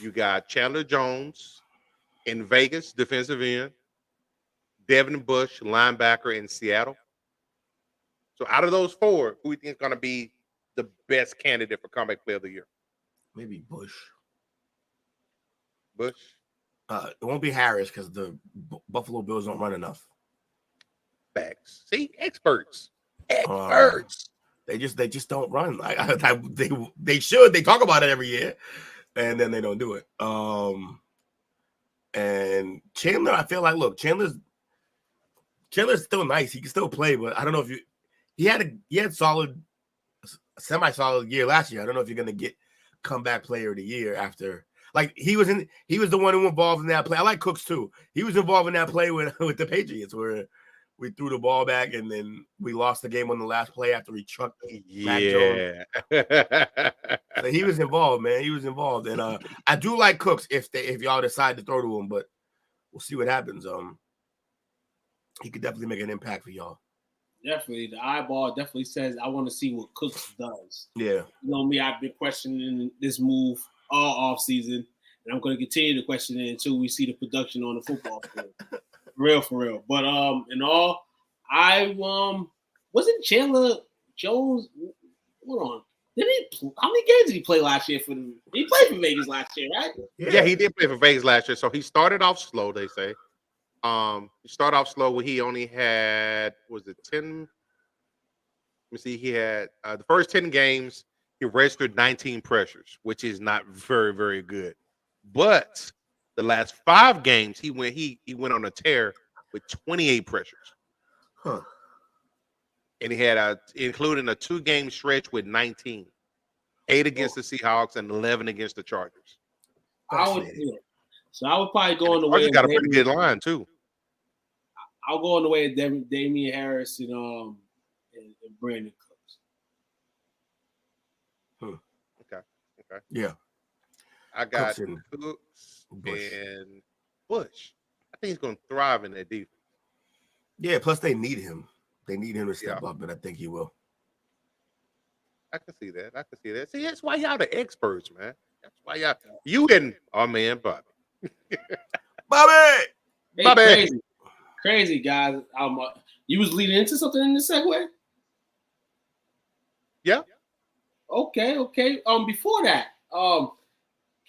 You got Chandler Jones in Vegas, defensive end. Devin Bush, linebacker in Seattle. So out of those four, who do you think is going to be the best candidate for comeback player of the year? Maybe Bush. Bush? It won't be Harris because the Buffalo Bills don't run enough. Facts. See, experts. They just don't run. They should. They talk about it every year, and then they don't do it. And Chandler, I feel like, look, Chandler's still nice. He can still play, but I don't know if he had solid, semi-solid year last year. I don't know if you're gonna get comeback player of the year after. Like he was the one who involved in that play. I like Cooks too. He was involved in that play with the Patriots where we threw the ball back and then we lost the game on the last play after he trucked Mac Jones. So he was involved, man. He was involved, and I do like Cooks if y'all decide to throw to him, but we'll see what happens. He could definitely make an impact for y'all. Definitely, the eyeball definitely says I want to see what Cooks does. Yeah, you know me. I've been questioning this move all off season, and I'm going to continue to question it until we see the production on the football field. For real. But in all, I wasn't Chandler Jones. Hold on, how many games did he play last year for them? He played for Vegas last year, right? Yeah, he did play for Vegas last year. So he started off slow, they say. He started off slow where he only had 10? Let me see. He had the first 10 games, he registered 19 pressures, which is not very, very good. But the last 5 games, he went on a tear with 28 pressures. Huh. And he had including a 2-game stretch with 19. 8 against the Seahawks and 11 against the Chargers. I would probably go on the way. Got a pretty good line too. I'll go on the way of Damian Harris and Brandon Cooks. Okay. Yeah. I got Cooks and Bush. I think he's going to thrive in that defense. Yeah, plus they need him. They need him to step up, and I think he will. I can see that. See, that's why y'all the experts, man. That's why you and our man Bobby. Hey, crazy guys. You was leading into something in the segue? Yeah. Okay. Before that, can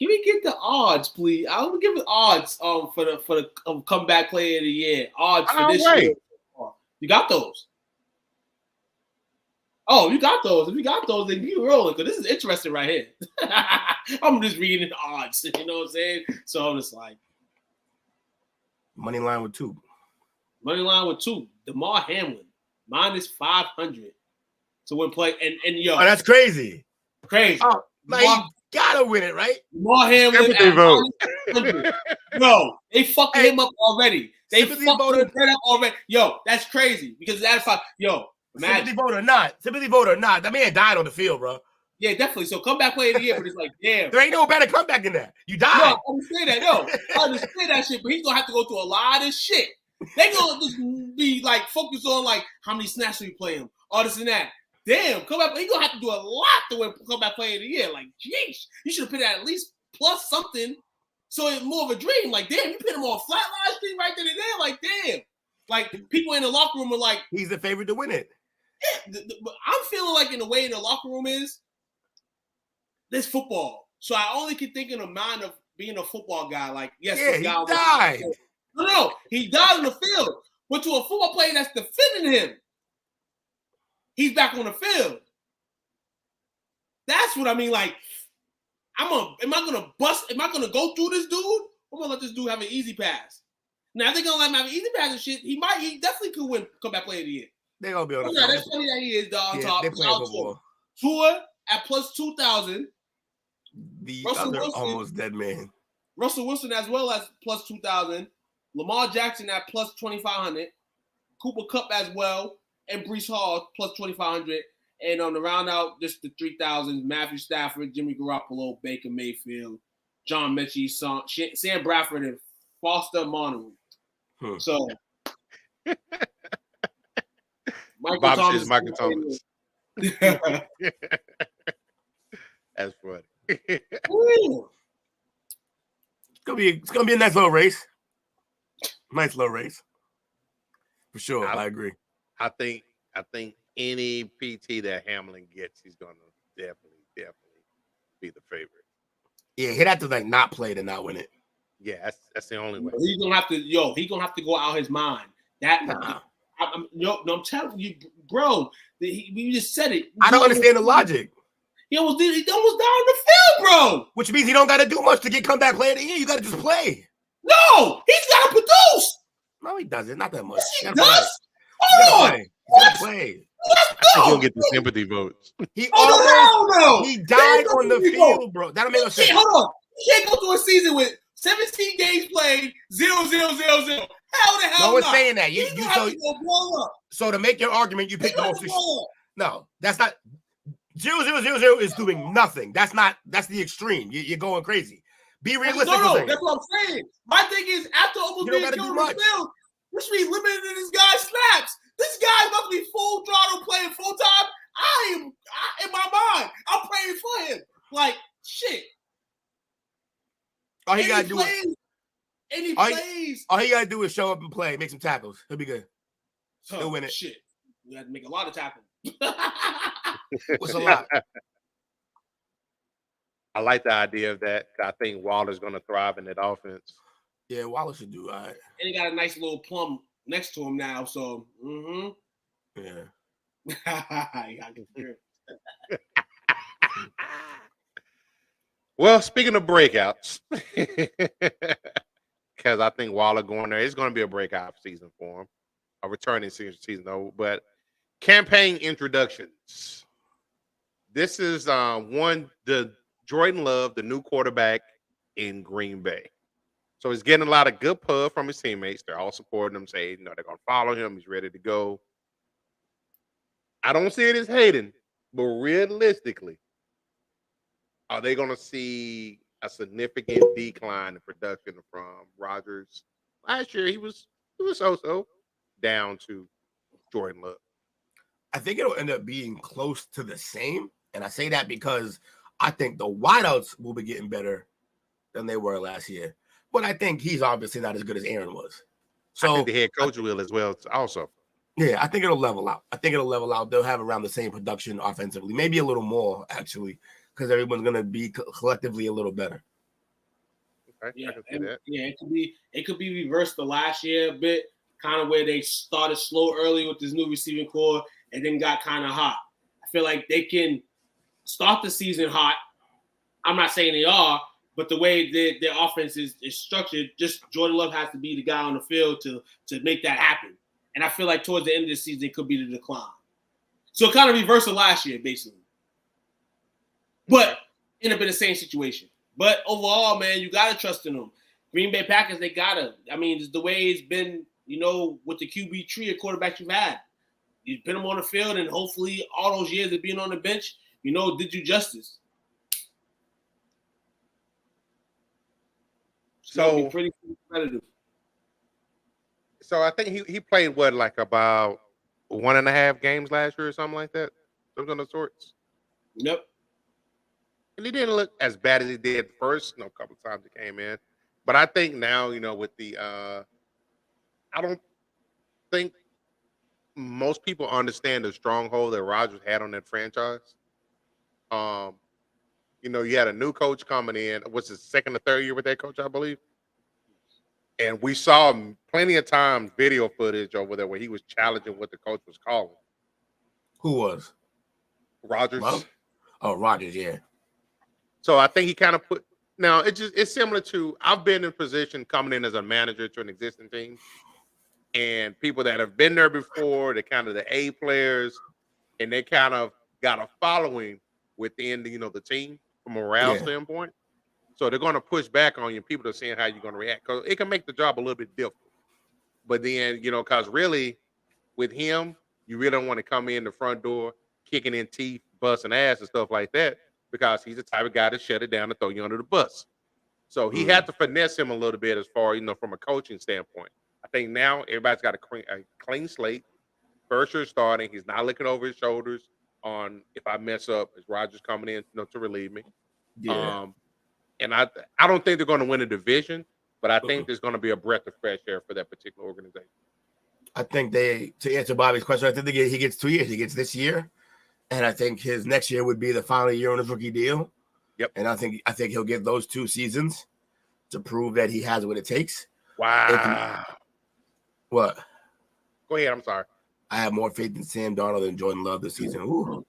we get the odds, please? I will give it odds for the comeback player of the year. Odds for this year. You got those? Oh, you got those. If you got those, then you rolling because this is interesting right here. I'm just reading the odds, you know what I'm saying? So I'm just like money line with 2. DeMar Hamlin -500 to win play and yo. Oh, that's crazy. Oh, like you gotta win it, right? DeMar Hamlin at Yo, they fucking him up already. They fucking him up already. Yo, that's crazy because that's like sympathy vote or not, that man died on the field, bro. Yeah, definitely. So comeback player of the year, but it's like, damn. There ain't no better comeback than that. You died. No, I understand that. No, I understand that shit, but he's gonna have to go through a lot of shit. They gonna just be like focused on like how many snaps we play him, all this and that. Damn, comeback. He gonna have to do a lot to win comeback player of the year. Like, jeez, you should have put at least plus something. So it's more of a dream. Like, damn, you put him on a flat line stream right then and there. Like, damn. Like, people in the locker room are like, he's the favorite to win it. yeah, but I'm feeling like in the way the locker room is, this football. So I only can think in the mind of being a football guy. Like, yes, Yeah, this guy he died. No, he died on the field. But to a football player that's defending him, he's back on the field. That's what I mean. Like, am I gonna go through this dude? I'm gonna let this dude have an easy pass. Now, if they're gonna let him have an easy pass and shit, he definitely could win comeback player of the year. They're gonna be on the field. That's funny that he is on top. They're playing football. Tua at plus 2,000. The Russell other Wilson, almost dead man. Russell Wilson as well as plus 2,000. Lamar Jackson at plus 2,500. Cooper Kupp as well. And Breece Hall plus 2,500. And on the round out, just the 3,000, Matthew Stafford, Jimmy Garoppolo, Baker Mayfield, John Mechie, Sam Bradford, and Foster Montgomery. So, Michael Thomas. Michael Thomas. That's funny. It's gonna be a nice little race. Nice little race. For sure. I agree. I think any PT that Hamlin gets, he's gonna definitely be the favorite. Yeah, he'd have to like not play to not win it. Yeah, that's the only way. He's gonna have to go out his mind. I'm telling you, bro. We just said it. I don't understand the logic. He almost died on the field, bro. Which means he don't got to do much to get comeback player of the year. You got to just play. No, he's got to produce. No, he doesn't. Not that much. Yes, he does. Hold on. He got to play. He'll get the sympathy votes. He died on the field, bro. That'll make no sense. Hold on. You can't go through a season with 17 games played, 0-0-0-0. Hell the hell no one's not. saying that. So to make your argument, you pick the most. No, that's not. 0-0-0-0 is doing nothing. That's the extreme. You're going crazy. Be realistic. No, that's what I'm saying. My thing is, after almost being killed on the field, which means limiting this guy's snaps. This guy must be full throttle playing full time. I am in my mind. I'm praying for him. Like shit. All he gotta do is show up and play, make some tackles. He'll be good. He'll win it. Shit. We had to make a lot of tackles. What's a lot? I like the idea of that. I think Waller's going to thrive in that offense. Yeah, Waller should do all right. And he got a nice little plum next to him now, so yeah. Well, speaking of breakouts, because I think Waller going there, it's going to be a breakout season for him, a returning season though. But campaign introductions. This is the Jordan Love, the new quarterback in Green Bay. So he's getting a lot of good pub from his teammates. They're all supporting him, saying, they're going to follow him. He's ready to go. I don't see it as hating, but realistically, are they going to see a significant decline in production from Rodgers? Last year, he was so down to Jordan Love. I think it'll end up being close to the same. And I say that because I think the wideouts will be getting better than they were last year. But I think he's obviously not as good as Aaron was. So I think the head coach will as well also. Yeah, I think it'll level out. They'll have around the same production offensively, maybe a little more actually, because everyone's going to be collectively a little better. Okay, yeah, I can see that. Yeah, it could be reversed the last year a bit, kind of where they started slow early with this new receiving core and then got kind of hot. I feel like they can start the season hot. I'm not saying they are, but the way their offense is structured, just Jordan Love has to be the guy on the field to make that happen. And I feel like towards the end of the season, it could be the decline. So it kind of reversed the last year, basically. But end up in the same situation. But overall, man, you got to trust in them. Green Bay Packers, they got to. I mean, it's the way it's been, with the QB tree of quarterbacks you've had. You put them on the field, and hopefully all those years of being on the bench, did you justice. So pretty competitive. So I think he played about 1.5 games last year or something like that, something of the sorts. Yep. And he didn't look as bad as he did the first, couple of times he came in. But I think now, with the I don't think most people understand the stronghold that Rodgers had on that franchise. You had a new coach coming in. What's his second or third year with that coach, I believe? And we saw plenty of times video footage over there where he was challenging what the coach was calling. Who was? Rodgers. Well, Rodgers, yeah. So I think he kind of put. Now it's similar to I've been in position coming in as a manager to an existing team, and people that have been there before, they're kind of the A players, and they kind of got a following within the team from a morale standpoint. So they're going to push back on you. People are seeing how you're going to react because it can make the job a little bit difficult. But then because really with him, you really don't want to come in the front door kicking in teeth, busting ass, and stuff like that. Because he's the type of guy to shut it down and throw you under the bus. So he had to finesse him a little bit as far, from a coaching standpoint. I think now everybody's got a clean slate. First year starting. He's not looking over his shoulders on if I mess up, is Rodgers coming in to relieve me. Yeah. And I don't think they're going to win a division, but I think there's going to be a breath of fresh air for that particular organization. I think to answer Bobby's question, I think he gets 2 years. He gets this year. And I think his next year would be the final year on his rookie deal. Yep. And I think he'll get those 2 seasons to prove that he has what it takes. Wow. What? Go ahead. I'm sorry. I have more faith in Sam Darnold than Jordan Love this season. Ooh,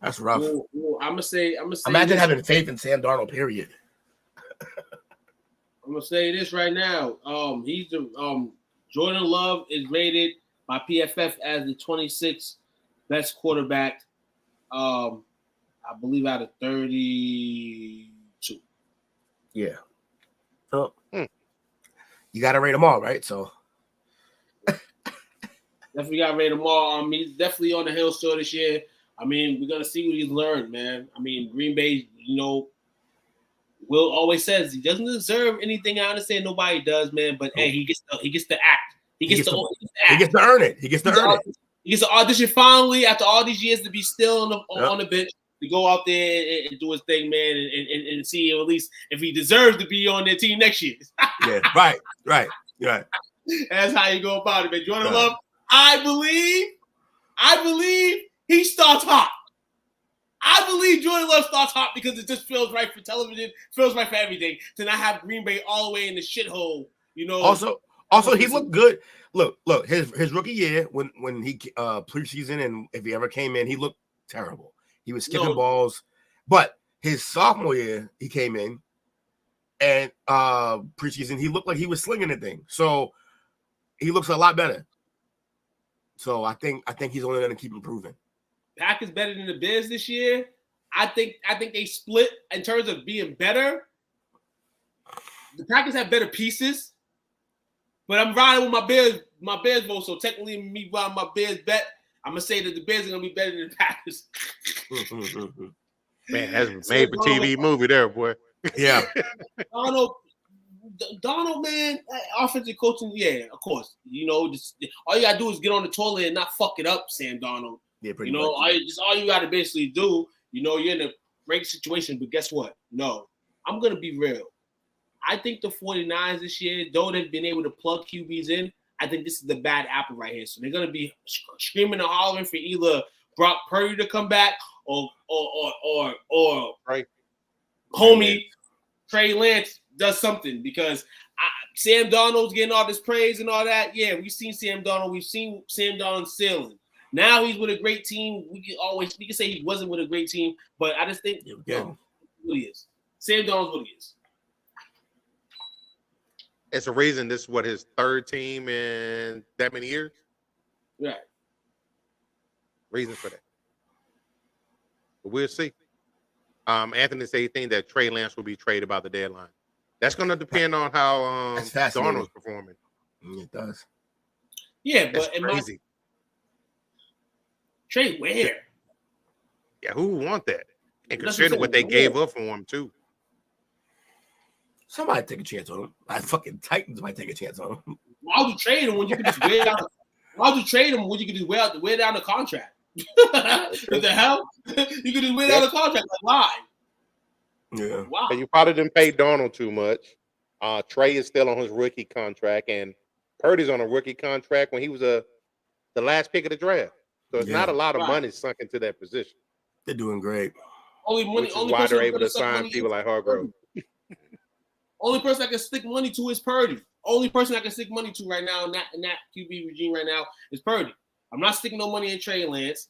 that's rough. Well, I'm gonna say. Imagine having faith in Sam Darnold. Period. I'm gonna say this right now. He's the Jordan Love is rated by PFF as the 26th best quarterback. I believe out of 32. Yeah. So you got to rate them all, right? So definitely got to rate them all. He's definitely on the hill still this year. I mean, we're gonna see what he's learned, man. I mean, Green Bay, Will always says he doesn't deserve anything. I understand nobody does, man. But hey, he gets to act. He gets to earn it. He gets to earn it. He gets to audition finally after all these years to be still on the bench, to go out there and do his thing, man, and see at least if he deserves to be on their team next year. Yeah, right. That's how you go about it, man. Jordan Love, I believe he starts hot. I believe Jordan Love starts hot because it just feels right for television, feels right for everything. To not have Green Bay all the way in the shithole, Also, he looked good. Look, his rookie year when he preseason and if he ever came in, he looked terrible. He was skipping balls. But his sophomore year, he came in and preseason, he looked like he was slinging the thing. So he looks a lot better. So I think he's only going to keep improving. Packers better than the Bears this year. I think they split in terms of being better. The Packers have better pieces. But I'm riding with my Bears vote. So technically, me riding my Bears bet, I'm gonna say that the Bears are gonna be better than the Packers. Man, that's a made for TV movie there, boy. Yeah. Donald, man, offensive coaching, yeah, of course. All you gotta do is get on the toilet and not fuck it up, Sam Darnold. Yeah, pretty much. All you gotta basically do. You're in a great situation, but guess what? No, I'm gonna be real. I think the 49ers this year, though they've been able to plug QBs in, I think this is the bad apple right here. So they're going to be screaming and hollering for either Brock Purdy to come back or right. homie Trey Lance does something because Sam Darnold's getting all this praise and all that. Yeah, we've seen Sam Darnold. We've seen Sam Darnold sailing. Now he's with a great team. We can say he wasn't with a great team, but I just think what he is. Sam Darnold's what he is. It's a reason this is what his third team in that many years. Right. Reason for that. But we'll see. Anthony said he thinks that Trey Lance will be traded by the deadline. That's going to depend on how Darnold's performing. It does. Yeah, that's but crazy. Trade where? Yeah, who would want that? And consider what they gave up for him too. Somebody take a chance on him. Fucking Titans might take a chance on him. Why would you trade him when you could just wear down? Why would you trade him when you could just wear down the contract? What the hell? You could just wear down the contract. Like, why? Yeah. Wow. And you probably didn't pay Darnold too much. Trey is still on his rookie contract, and Purdy's on a rookie contract when he was the last pick of the draft. So it's not a lot of money sunk into that position. They're doing great. Which is why they're able to sign people like Hargrove. Only person I can stick money to is Purdy. Only person I can stick money to right now in that QB regime right now is Purdy. I'm not sticking no money in Trey Lance.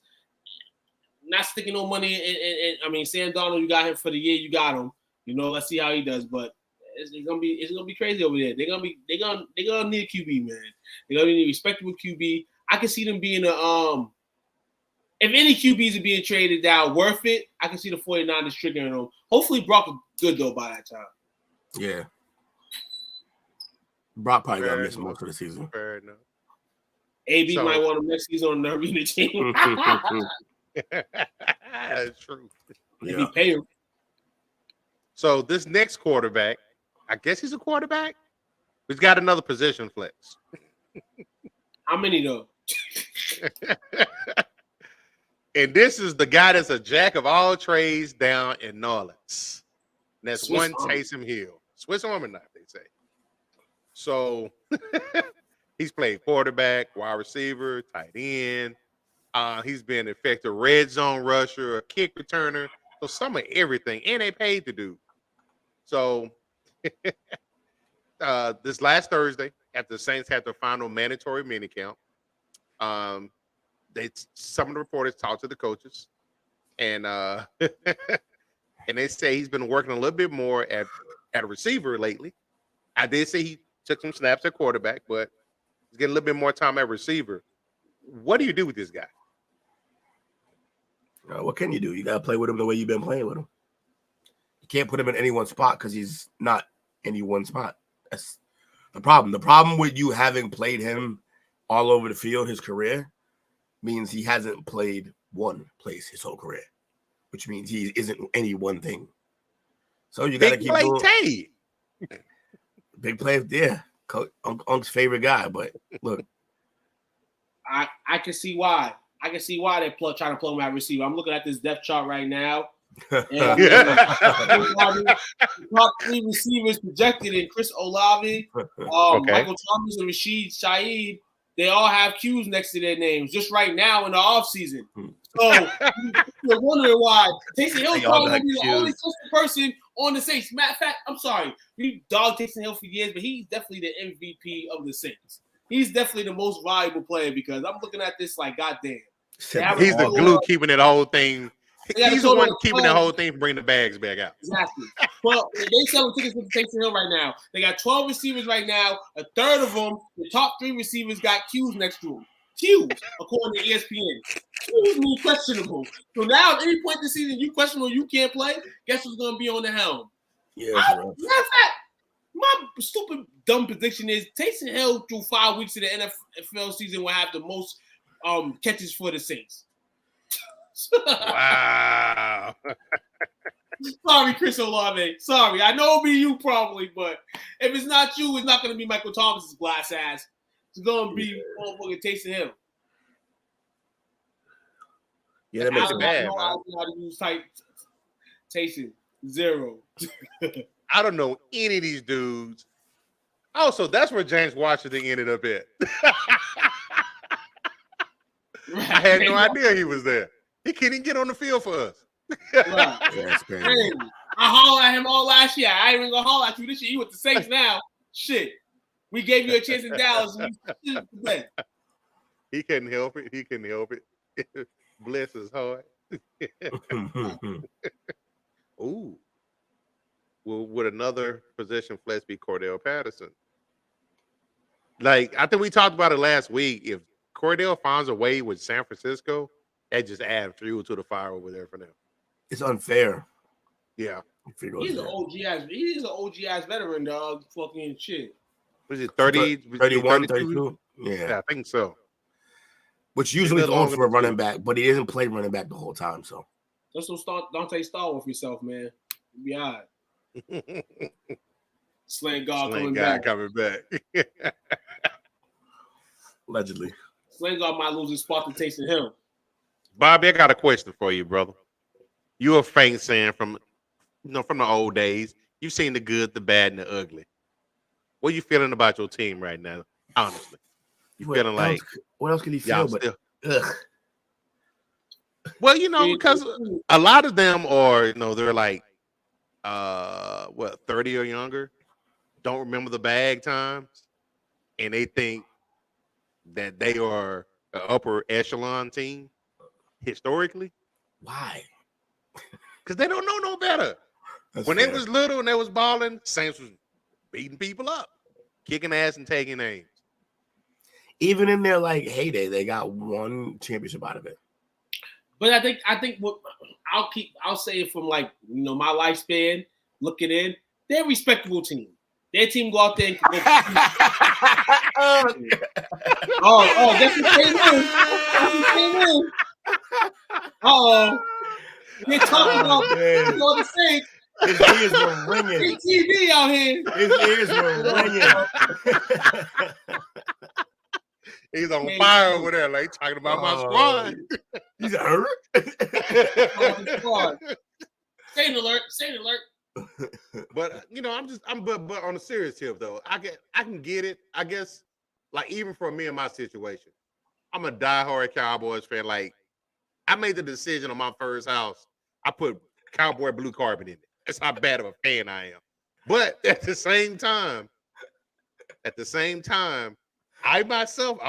Not sticking no money in I mean, Sam Darnold, you got him for the year. You got him. You know, let's see how he does. But it's gonna be crazy over there. They're gonna need a QB, man. They're gonna need a respectable QB. I can see them being a if any QBs are being traded down worth it, I can see the 49ers triggering them. Hopefully Brock is good though by that time. Yeah. Brock probably gonna miss most of the season. Fair enough. AB might want him next season on the arena team. That's true. If he pay him. So this next quarterback, I guess he's a quarterback. He's got another position flex. How many though? And this is the guy that's a jack of all trades down in New Orleans. And that's Swiss one Army. Taysom Hill. Swiss Army knife, they say. So he's played quarterback, wide receiver, tight end. He's been an effective red zone rusher, a kick returner. So some of everything. And they paid to do. So this last Thursday, after the Saints had their final mandatory minicamp, some of the reporters talked to the coaches, and and they say he's been working a little bit more at a receiver lately. I did say he took some snaps at quarterback, but he's getting a little bit more time at receiver. What do you do with this guy? What can you do? You gotta play with him the way you've been playing with him. You can't put him in any one spot because he's not any one spot. That's the problem. The problem with you having played him all over the field his career means he hasn't played one place his whole career, which means he isn't any one thing. So you got to keep doing big play. Yeah, Unc's favorite guy. But look, I can see why. I can see why they're trying to plug him at receiver. I'm looking at this depth chart right now. And top 3 receivers projected in Chris Olave, Michael Thomas, and Rashid Shaheed. They all have Q's next to their names just right now in the offseason. So you're wondering why Taysom Hill probably will be the only person on the Saints. Matter of fact, I'm sorry, we dogged Taysom Hill for years, but he's definitely the MVP of the Saints. He's definitely the most valuable player because I'm looking at this like, goddamn. He's the glue keeping it whole thing. He's the one keeping the whole thing from bringing the bags back out. Exactly. Well, they selling tickets for Taysom Hill right now. They got 12 receivers right now. A third of them, the top 3 receivers, got Q's next to them. Q's, according to ESPN. Q's mean questionable. So now, at any point this season, you questionable, you can't play. Guess who's going to be on the helm? Yeah. Matter of fact, my stupid, dumb prediction is Taysom Hill through 5 weeks of the NFL season will have the most catches for the Saints. Wow. Sorry, Chris Olave. Sorry. I know it'll be you probably, but if it's not you, it's not going to be Michael Thomas's glass ass. It's going to be motherfucking Taysom Hill. Yeah, that makes it bad, man. I don't know how to use type Taysom. 0. I don't know any of these dudes. Also, that's where James Washington ended up at. I had no idea he was there. He can't even get on the field for us. Right. That's crazy. I hollered at him all last year. I ain't even gonna holler at you this year. You with the Saints now. Shit. We gave you a chance in Dallas. He couldn't help it. He couldn't help it. Bless his heart. Ooh. Well, would another position flex be Cordell Patterson? Like, I think we talked about it last week. If Cordell finds a way with San Francisco, that just adds fuel to the fire over there for them. It's unfair. Yeah. He's an OG ass veteran, dog. Fucking shit. Was it 30, 31, 32? Yeah, I think so. Which usually is on for a running back, but he isn't played running back the whole time. So just don't take star with yourself, man. You'll be all right. Slang God coming back. Allegedly. Slang God might lose his spot to Taysom Hill. Bobby, I got a question for you, brother. You're a Saints fan from from the old days. You've seen the good, the bad, and the ugly. What are you feeling about your team right now? Honestly, feeling like what else can he feel? But ugh. Well, because a lot of them are, they're like, 30 or younger, don't remember the bag times, and they think that they are an upper echelon team historically. Why? Because they don't know no better. When they was little and they was balling, Saints was beating people up, kicking ass and taking names. Even in their heyday, they got one championship out of it. But I think what I'll say it from my lifespan, looking in, they're a respectable team. Their team go out there and that's what came in. They're talking about the Saints. His ears were ringing. TV out here. His ears were ringing. He's on fire over there, talking about my squad. He's hurt. Stain alert! But but on a serious tip though, I can get it. I guess even for me in my situation, I'm a diehard Cowboys fan. I made the decision on my first house. I put Cowboy blue carpet in it. That's how bad of a fan I am. But at the same time, I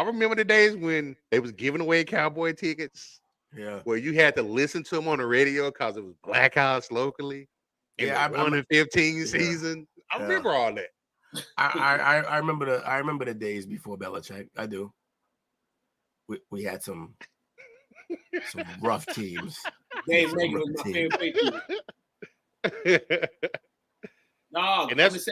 remember the days when they was giving away Cowboy tickets. Yeah. Where you had to listen to them on the radio because it was blackouts locally. Yeah, I 1 in 15 season. I remember all that. I remember the days before Belichick. I do. We had some rough teams. Dave Reagan was my favorite Patriot. No, and that's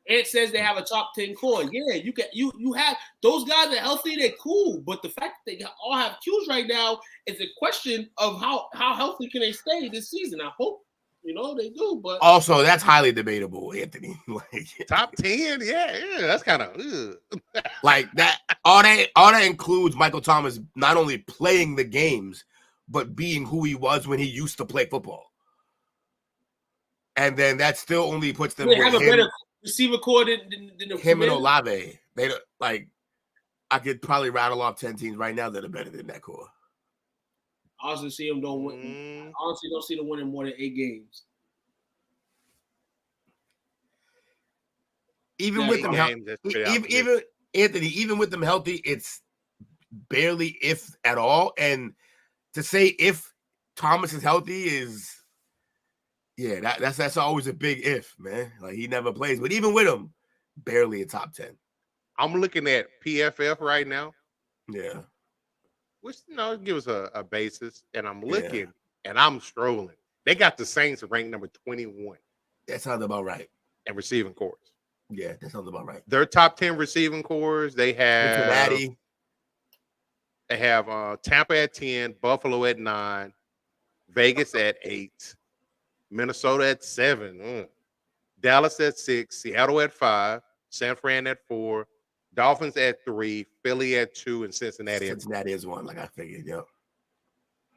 it says they have a top 10 core. Yeah, you have those guys are healthy, they're cool. But the fact that they all have Qs right now is a question of how healthy can they stay this season. I hope they do, but also that's highly debatable, Anthony. Top 10, yeah, that's kind of that. All that includes Michael Thomas not only playing the games, but being who he was when he used to play football. And then that still only puts them with him. Better receiver core than him and Olave. They I could probably rattle off 10 teams right now that are better than that core. I honestly see them don't win. Honestly, don't see them winning more than 8 games. Even with them healthy, even Anthony, even with them healthy, it's barely if at all. And to say if Thomas is healthy is, that's always a big if, man. He never plays, but even with him, barely a top 10. I'm looking at PFF right now. Yeah. Which gives us a basis, and I'm looking and I'm strolling. They got the Saints ranked number 21. That sounds about right. And receiving cores. Yeah, that sounds about right. Their top 10 receiving cores, they have Cincinnati. They have Tampa at 10, Buffalo at 9, Vegas at 8, Minnesota at 7, Dallas at 6, Seattle at 5, San Fran at 4, Dolphins at 3, Philly at 2, and Cincinnati at 1. Is one, I figured, yeah.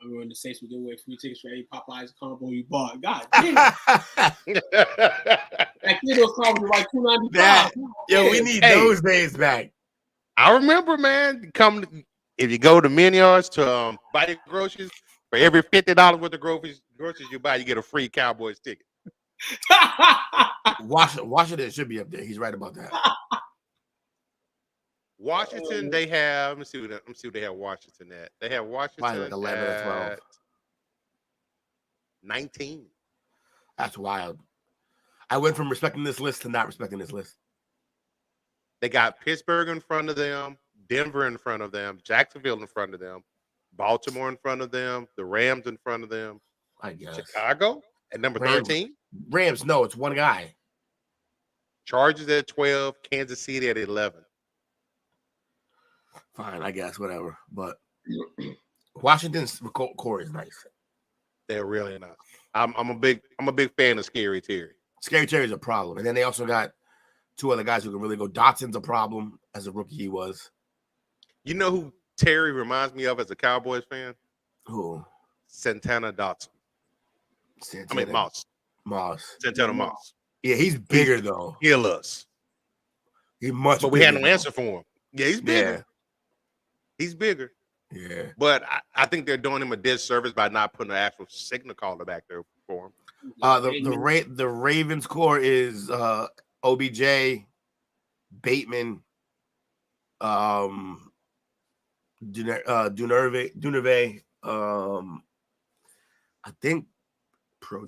I remember when the Saints were doing free tickets for any Popeyes combo you bought. God damn. Back then, those combos were like $2.95. We need those days back. I remember, man, if you go to Miniards to buy your groceries, for every $50 worth of groceries you buy, you get a free Cowboys ticket. Washington should be up there. He's right about that. Washington, they have. Let me see what they have Washington at. They have Washington at 11 or 12. 19. That's wild. I went from respecting this list to not respecting this list. They got Pittsburgh in front of them, Denver in front of them, Jacksonville in front of them, Baltimore in front of them, the Rams in front of them. I guess. Chicago at number 13. Rams, no, it's one guy. Chargers at 12, Kansas City at 11. Fine, I guess, whatever. But Washington's core is nice. They're really nice. I'm a big fan of Scary Terry. Scary Terry's a problem. And then they also got 2 other guys who can really go. Dotson's a problem as a rookie he was. You know who Terry reminds me of as a Cowboys fan? Who? Santana Dotson. Moss. Moss. Santana Moss. Yeah, he's bigger though. Kill us. He's much. But we had bigger, no though. answer for him. Yeah, he's bigger. Yeah. He's bigger. Yeah. But I think they're doing him a disservice by not putting an actual signal caller back there for him. The Ravens core is OBJ, Bateman, Dunnerve, I think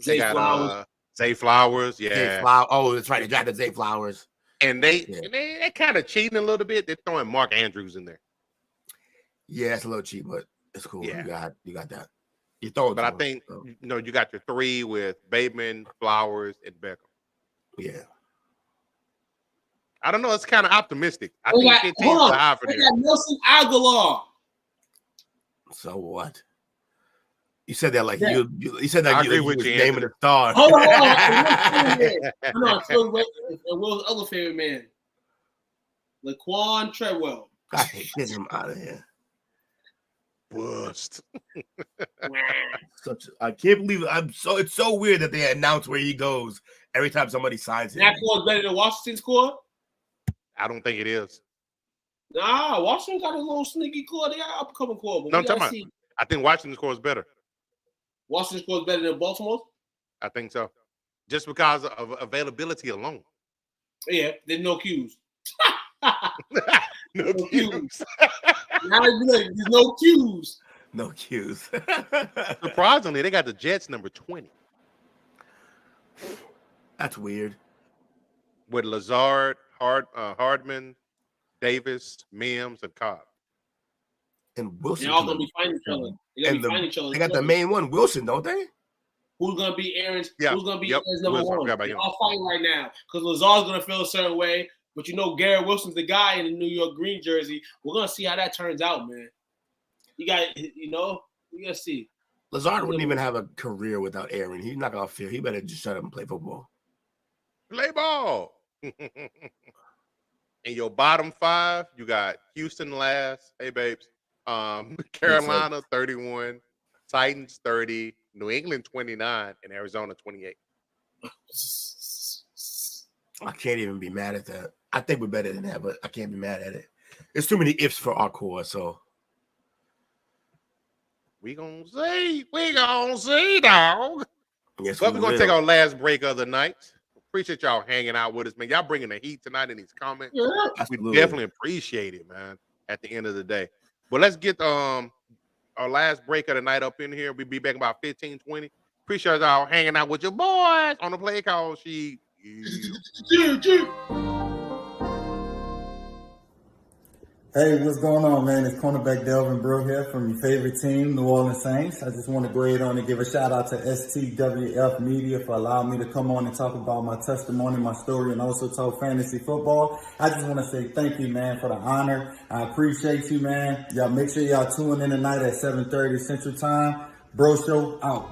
They got Zay Flowers, yeah. Zay Flowers. Oh, that's right. They drafted Zay Flowers. And they kind of cheating a little bit. They're throwing Mark Andrews in there. Yeah, it's a little cheap, but it's cool. Yeah. You got that. You throw it. But I think you got your three with Bateman, Flowers, and Beckham. Yeah. I don't know. It's kind of optimistic. I think 15 is high for them. They got Nelson Aguilar. So what? You said that like you said that I you agree with was you, naming the star. Hold on. And Will's other favorite man, Laquan Treadwell. I hate getting him out of here. Bust. I can't believe it's so weird that they announce where he goes every time somebody signs him. That core is better than Washington's core? I don't think it is. Nah, Washington got a little sneaky core. They got an upcoming core. No, I'm talking about. I think Washington's core is better. Washington's core is better than Baltimore's? I think so. Just because of availability alone. Yeah, there's no cues. No cues. Now there's no cues. No cues. Surprisingly, they got the Jets number 20. That's weird. With Lazard, Hardman, Davis, Mims, and Cobb. And Wilson. They're all going to be fighting each other. They got the main one, Wilson, don't they? Who's going to be Aaron's? Yeah. Who's going to be Aaron's number Wilson, one? They're all fighting right now because Lazard's going to feel a certain way. But Garrett Wilson's the guy in the New York green jersey. We're going to see how that turns out, man. You got, we got to see. Lazard wouldn't even have a career without Aaron. He's not going to feel. He better just shut up and play football. Play ball. In your bottom five, you got Houston last. Hey, babes. Carolina, 31. Titans, 30. New England, 29. And Arizona, 28. I can't even be mad at that. I think we're better than that, but I can't be mad at it. There's too many ifs for our core, so. We gonna see, dog. Yes, but we're gonna take our last break of the night. Appreciate y'all hanging out with us, man. Y'all bringing the heat tonight in these comments. Yeah, we definitely appreciate it, man. At the end of the day, but let's get our last break of the night up in here. We'll be back about 15, 20. Appreciate y'all hanging out with your boys on the play call sheet. Hey, what's going on, man? It's cornerback Delvin Brew here from your favorite team, New Orleans Saints. I just want to go ahead on and give a shout out to STWF Media for allowing me to come on and talk about my testimony, my story, and also talk fantasy football. I just want to say thank you, man, for the honor. I appreciate you, man. Y'all make sure y'all tune in tonight at 7:30 Central Time. Bro Show out.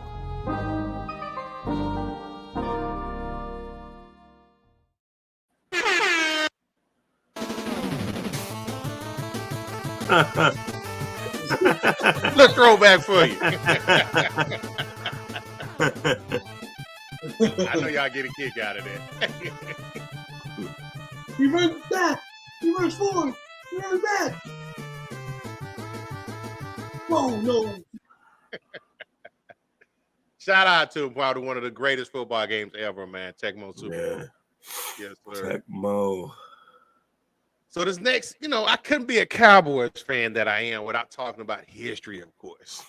Let's throw back for you. I know y'all get a kick out of that. He runs back. He runs forward. He runs back. Oh, no. Shout out to probably one of the greatest football games ever, man. Tecmo Super Bowl. Yes, sir. Tecmo. So this next, I couldn't be a Cowboys fan that I am without talking about history, of course.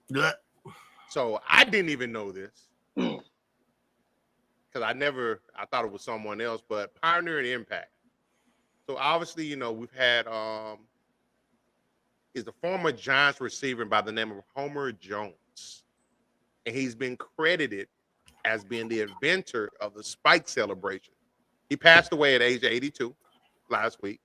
Yeah. So I didn't even know this because I thought it was someone else, but Pioneer and Impact. So obviously, we've had is the former Giants receiver by the name of Homer Jones, and he's been credited as being the inventor of the Spike celebration. He passed away at age 82 last week.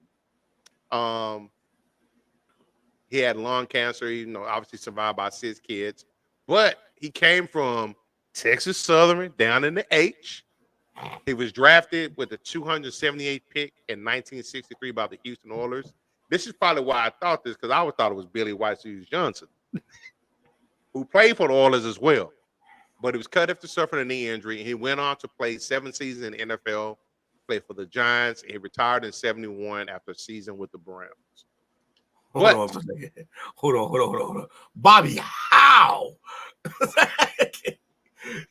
He had lung cancer. He, obviously survived by 6 kids, but he came from Texas Southern down in the H. He was drafted with the 278th pick in 1963 by the Houston Oilers. This is probably why I thought this, because I always thought it was Billy White Hughes Johnson, who played for the Oilers as well. but he was cut after suffering a knee injury. He went on to play 7 seasons in the NFL, played for the Giants, and he retired in 71 after a season with the Browns. Hold on for a second. Hold on. Bobby, how?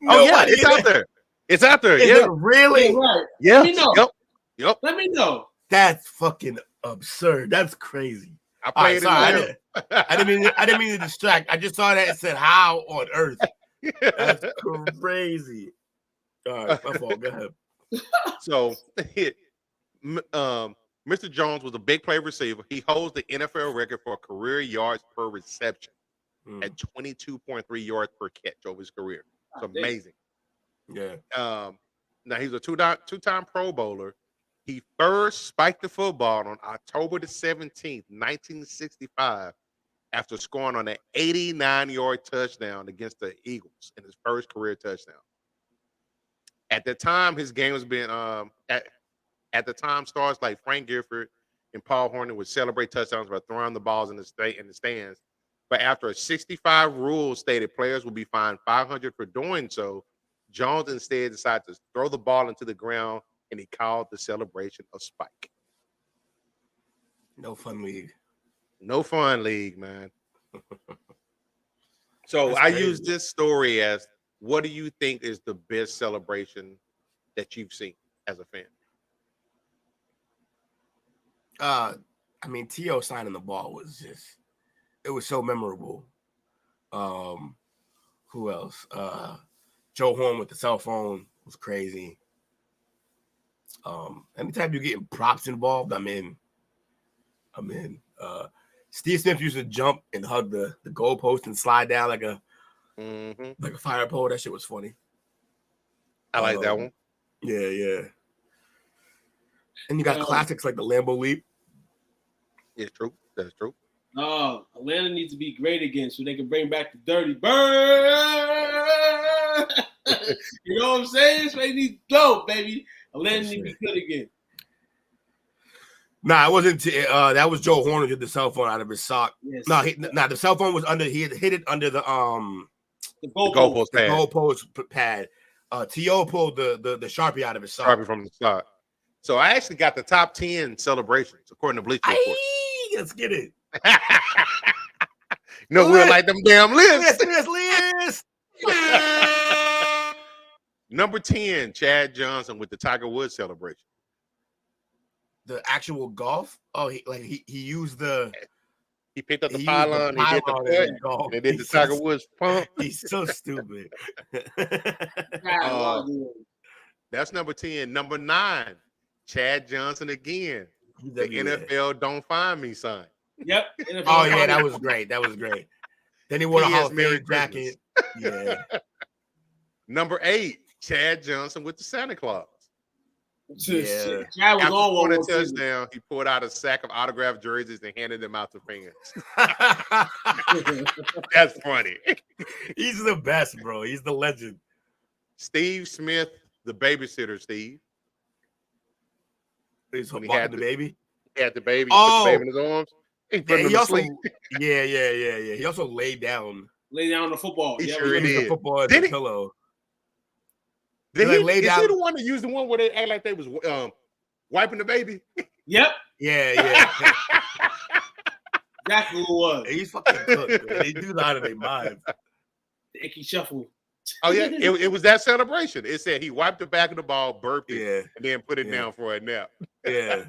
Yeah, it's out there. It's out there. Is it really? Yeah, right. Yeah. Let me know. Yep. Let me know. That's fucking absurd. That's crazy. I played it. I didn't mean to distract. I just saw that and said, "How on earth?" That's crazy. All right, my fault. Go ahead. So, Mr. Jones was a big play receiver. He holds the NFL record for career yards per reception at 22.3 yards per catch over his career. It's amazing. Yeah. Now he's a two-time Pro Bowler. He first spiked the football on October the 17th, 1965, after scoring on an 89-yard touchdown against the Eagles in his first career touchdown. At the time, his game was being at the time, stars like Frank Gifford and Paul Horner would celebrate touchdowns by throwing the balls in the stands. But after a 65 rule stated players would be fined $500 for doing so, Jones instead decided to throw the ball into the ground, and he called the celebration a spike. No fun league. No fun league, man. So I use this story as, what do you think is the best celebration that you've seen as a fan? I mean, T.O. signing the ball was just, it was so memorable. Who else? Joe Horn with the cell phone was crazy. Anytime you're getting props involved, I'm in. Steve Smith used to jump and hug the goalpost and slide down like a fire pole. That shit was funny. I like that one. Yeah. And you got classics like the Lambeau Leap. It's true. That's true. Oh, Atlanta needs to be great again so they can bring back the Dirty Bird. You know what I'm saying? This needs to go, baby. Atlanta needs to be good again. Nah, it wasn't. That was Joe Horn who did the cell phone out of his sock. Yes. The cell phone was under. He had hit it under the goalpost pad. Goalpost pad. T.O. pulled the Sharpie out of his sock. Sharpie from the sock. So I actually got the top 10 celebrations according to Bleacher Report. Let's get it. We're like them damn lists. List. Number 10, Chad Johnson with the Tiger Woods celebration. The actual golf? Oh, he used the. He picked up the pylon. He did the putt. And did the Tiger Woods pump. He's so stupid. That's number 10. Number 9, Chad Johnson again. The NFL Don't Find Me sign. Yep. Oh yeah, that was great. Then he wore a Hall of Fame jacket. Yeah. Number 8, Chad Johnson with the Santa Claus. Yeah. Chad was on a touchdown. He pulled out a sack of autographed jerseys and handed them out to fans. That's funny. He's the best, bro. He's the legend. Steve Smith, the babysitter, Steve. He's had the baby. He had the baby. He put the baby in his arms. He put him to sleep. Yeah. He also laid down. Lay down the football. He sure did. The football as a pillow. Did he lay down? Is he the one that used the one where they act like they was wiping the baby? Yep. Yeah. Exactly who it was. He's fucking cooked, man. They do that out of their minds. The icky shuffle. Oh yeah, it was that celebration. It said he wiped the back of the ball, burped it, and then put it down for a nap. Yeah.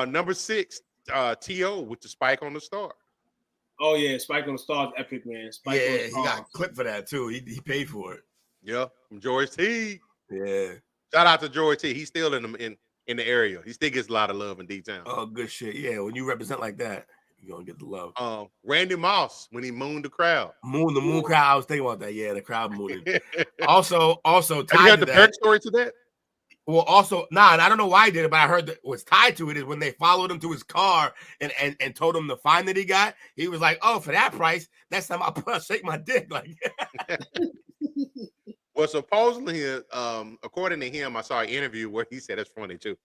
Number 6, T.O. with the spike on the star. Oh yeah, spike on the star is epic, man. Spike on the star. He got clipped for that too. He paid for it. Yeah, from George T. Yeah. Shout out to George T. He's still in the area. He still gets a lot of love in D-Town. Oh, good shit. Yeah, when you represent like that, you're gonna get the love. Randy Moss when he mooned the crowd. The moon crowd. I was thinking about that. Yeah, the crowd mooning. also have you heard the backstory to that? Well, also, and I don't know why he did it, but I heard that what's tied to it is when they followed him to his car and told him the fine that he got. He was like, "Oh, for that price, next time I'll shake my dick." Like, well, supposedly, according to him, I saw an interview where he said, it's funny too,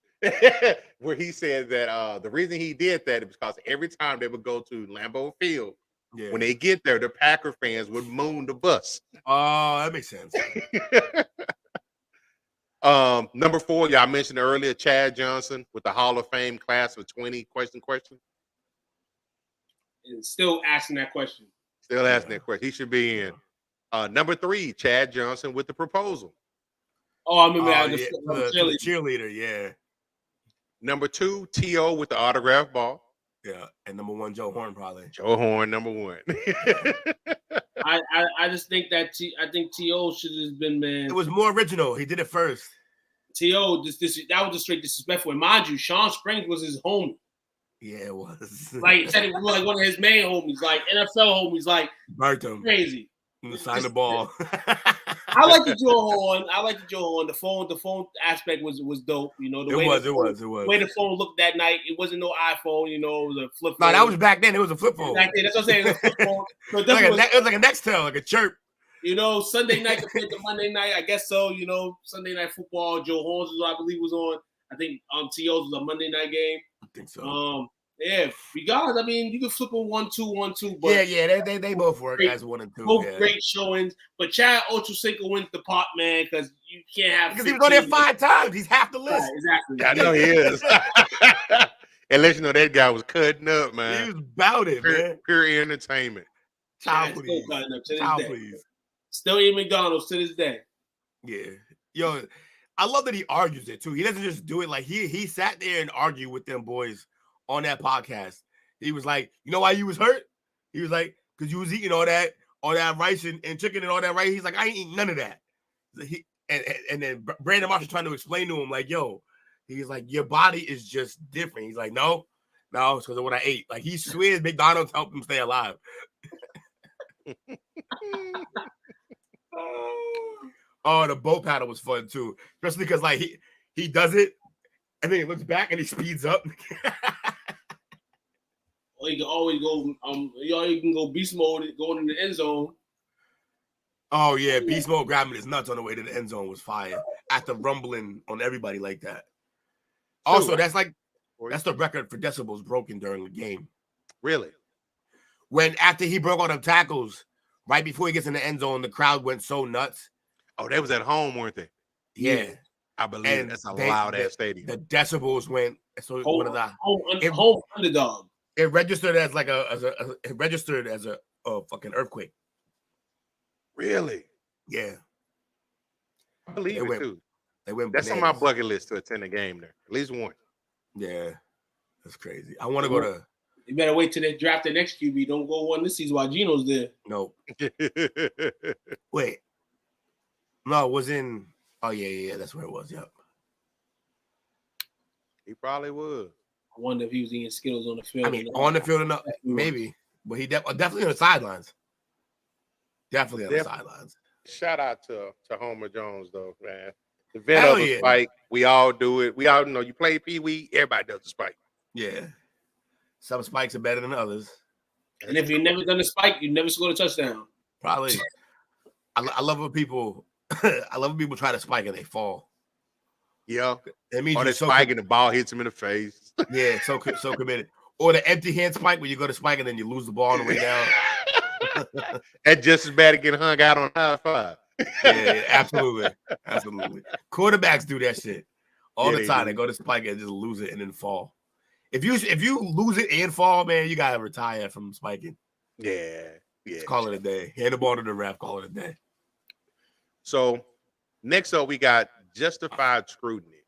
where he said that the reason he did that is because every time they would go to Lambeau Field, Yeah. When they get there, the Packer fans would moon the bus. Oh, that makes sense. Number 4, y'all mentioned earlier, Chad Johnson with the Hall of Fame class of 20. Question. And still asking that question. Still asking that question. He should be in. Number 3, Chad Johnson with the proposal. Oh, I remember that. The cheerleader, yeah. Number 2, T.O. with the autograph ball. Yeah, and number 1, Joe Horn, probably. Joe Horn, number 1. I just think that I think T.O. should have been, man. It was more original. He did it first. T.O. that was just straight disrespectful. And mind you, Sean Springs was his homie. Yeah, it was. Like, he said it was like one of his main homies, like NFL homies, like crazy. Sign the ball. I like the Joe Horn. The phone aspect was dope. You know, the way the phone looked that night. It wasn't no iPhone. You know, it was a flip phone. No, that was back then. It was a flip phone. Back then, that's what I'm saying. It was a flip phone. So it was like a Nextel, like a chirp. You know, Sunday night compared to Monday night, I guess so. You know, Sunday night football. Joe Horn's was, I believe, was on. I think T.O.'s was a Monday night game. I think so. Yeah, regardless, I mean, you can flip them 1-2, 1-2. But they both work as 1 and 2. Both great showings, but Chad Ochocinco wins the pot, man, because you can't have. Because he was on there 5 times. He's half the list. Right, exactly. I know he is. Unless you know that guy was cutting up, man. He was about it, man. Pure entertainment. Child, please. Please. Still eat McDonald's to this day. Yeah, yo, I love that he argues it too. He doesn't just do it like he sat there and argued with them boys on that podcast. He was like, you know why you was hurt? He was like, because you was eating all that rice and chicken and all that, right? He's like, I ain't eating none of that. And then Brandon Marshall trying to explain to him, like, yo, he's like, your body is just different. He's like, no, it's because of what I ate. Like, he swears McDonald's helped him stay alive. Oh, the bow paddle was fun too, especially because like he does it and then he looks back and he speeds up. Or you can always go. You can go beast mode, going in the end zone. Oh yeah, beast mode grabbing his nuts on the way to the end zone was fire. After rumbling on everybody like that. Also, that's the record for decibels broken during the game. Really? When after he broke all the tackles, right before he gets in the end zone, the crowd went so nuts. Oh, they was at home, weren't they? Yeah. I believe that's a loud ass stadium. The decibels went so home underdog. It registered as a fucking earthquake. Really? Yeah. I believe it too. That's on my bucket list to attend a game there. At least one. Yeah. That's crazy. I want to go to. You better wait till they draft the next QB. Don't go one this season while Geno's there. Nope. Wait. No, it was in. Oh yeah, that's where it was. Yep. He probably would. I wonder if he was eating Skittles on the field. I mean, on the field, enough, maybe, but he definitely on the sidelines. Definitely on the sidelines. Shout out to Homer Jones though, man. The vet of a spike. We all do it. We all know you play Pee Wee. Everybody does the spike. Yeah. Some spikes are better than others. And if you've never done a spike, you never scored a touchdown. Probably. I love when people. I love when people try to spike and they fall. Yeah, that means or they spike and the ball hits him in the face. Yeah, so committed. Or the empty hand spike where you go to spike and then you lose the ball on the way down. That's just as bad as getting hung out on high five. Yeah, absolutely. Quarterbacks do that shit all the time. They go to spike and just lose it and then fall. If you lose it and fall, man, you gotta retire from spiking. Yeah. Just call it a day. Hand the ball to the ref. Call it a day. So next up, we got justified scrutiny.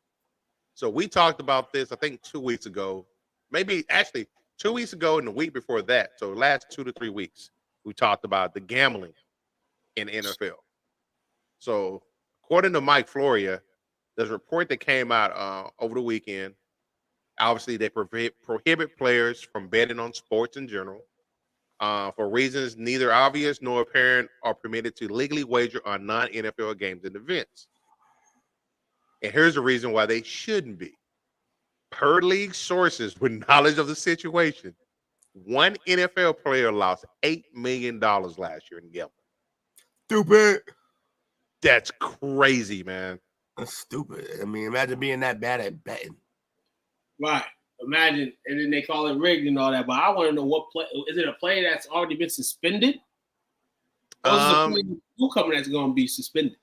So we talked about this, I think 2 weeks ago, maybe actually 2 weeks ago and the week before that. So the last 2 to 3 weeks, we talked about the gambling in the NFL. So according to Mike Floria, there's a report that came out over the weekend. Obviously, they prohibit players from betting on sports in general. For reasons neither obvious nor apparent, are permitted to legally wager on non-NFL games and events. And here's the reason why they shouldn't be. Per league sources with knowledge of the situation, one NFL player lost $8 million last year in gambling. Stupid. That's crazy, man. That's stupid. I mean, imagine being that bad at betting. Right. Imagine, and then they call it rigged and all that. But I want to know what play is it? A player that's already been suspended? Or is it a player who coming that's going to be suspended?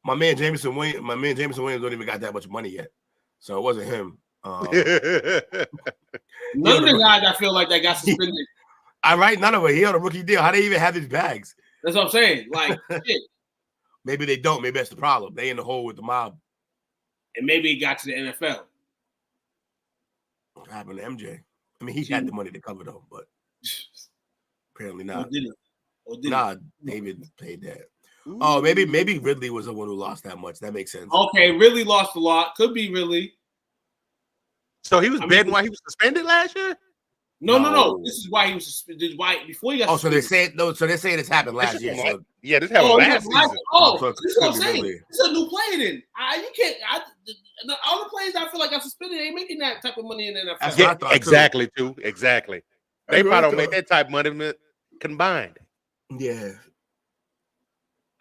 My man Jameson Williams don't even got that much money yet, so it wasn't him. None of the guys I feel like that got suspended. All right, none of it. He on a rookie deal. How they even have his bags? That's what I'm saying. Like, shit. Maybe they don't. Maybe that's the problem. They in the hole with the mob. And maybe he got to the NFL. What happened to MJ? I mean, he had the money to cover though, but apparently not. David paid that. Ooh. Oh, maybe Ridley was the one who lost that much. That makes sense. Okay, Ridley lost a lot. Could be Ridley. So he was betting while he was suspended last year? No. This is why he was suspended. Why before he got suspended. So they're saying this happened last year. So. Yeah, this happened last season. So this is what I'm saying. This is a new player then. You can't all the players I feel like got suspended ain't making that type of money in the NFL. Yeah, exactly. They probably don't make that type of money combined. Yeah.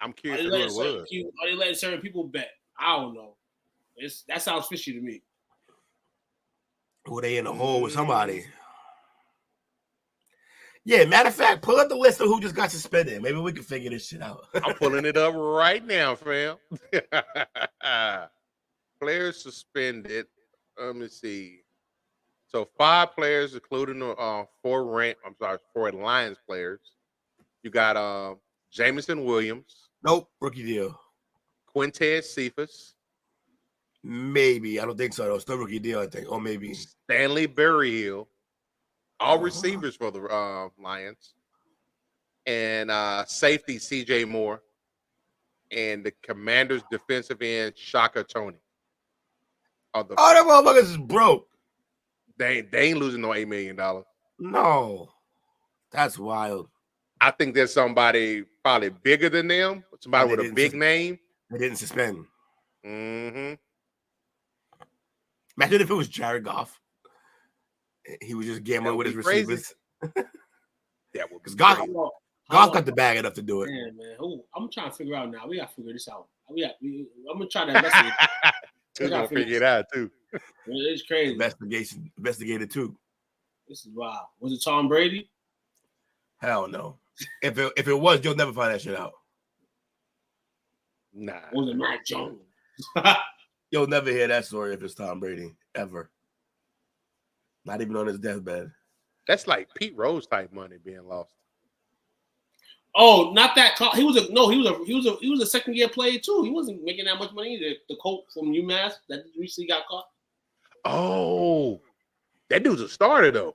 I'm curious who it was. Are they letting certain people bet? I don't know. That sounds fishy to me. Were they in a hole with somebody? Yeah, matter of fact, pull up the list of who just got suspended. Maybe we can figure this shit out. I'm pulling it up right now, fam. Players suspended. Let me see. So 5 players, including 4 Lions players. You got Jameson Williams. Nope, rookie deal. Quintez Cephas. Maybe. I don't think so. Still rookie deal, I think. Or maybe. Stanley Berryhill. All receivers for the Lions. And safety C.J. Moore. And the Commanders' defensive end, Shaka Tony. That motherfuckers is broke. They ain't losing no $8 million. No. That's wild. I think there's somebody probably bigger than them. Somebody with a big name. They didn't suspend. Mm-hmm. Imagine if it was Jared Goff. He was just gambling with his receivers. That would because Goff got the bag enough to do it. Man. I'm trying to figure out now. We got to figure this out. I'm gonna try to investigate. We're gonna figure it out too. It's crazy. Investigated too. This is wild. Was it Tom Brady? Hell no. If it was, you'll never find that shit out. Nah. Was it Mac Jones? You'll never hear that story if it's Tom Brady ever. Not even on his deathbed. That's like Pete Rose type money being lost. Oh, not that. He was a second year player too. He wasn't making that much money either. The coach from UMass that recently got caught. Oh, that dude's a starter though.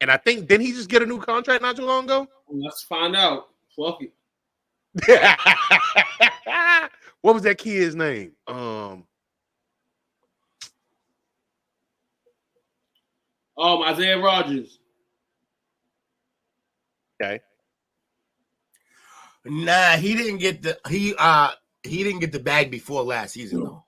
And I think didn't he just get a new contract not too long ago? Let's find out. Fuck it. What was that kid's name? Isaiah Rodgers. Okay. Nah, he didn't get the bag before last season though.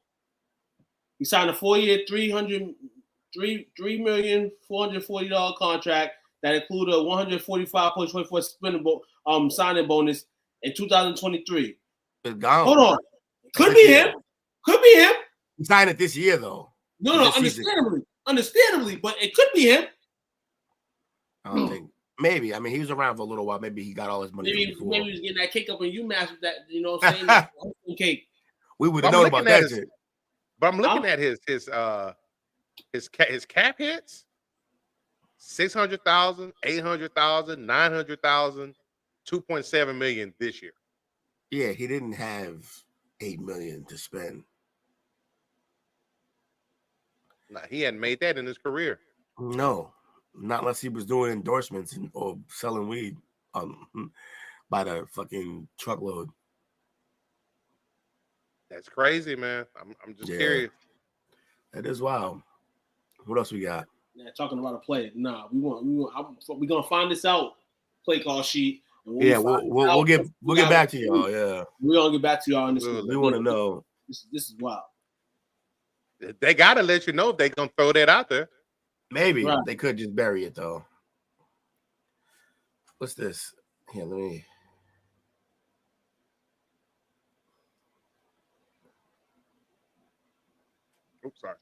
He signed a 4-year, $3,440,000 contract that included a $145.24 signing bonus in 2023. It's gone. Hold on. Could be him. He signed it this year though. No, understandably, but it could be him. I don't think. Maybe. I mean, he was around for a little while. Maybe he got all his money. Maybe he was getting that cake up in UMass with that, you know what I'm saying? Cake. We would have known about that shit. But I'm looking at his cap hits. 600,000, 800,000, 900,000, 2.7 million this year. Yeah, he didn't have $8 million to spend. Nah, he hadn't made that in his career. No, not unless he was doing endorsements or selling weed by the fucking truckload. That's crazy, man. I'm just curious. That is wild. What else we got? Yeah, talking about a play. Nah, we're gonna find this out. Play call sheet. We'll get back to y'all. Yeah, we're gonna get back to y'all on this. We want to know. This is wild. They gotta let you know if they're gonna throw that out there. Maybe they could just bury it though. What's this? Here, let me. sorry.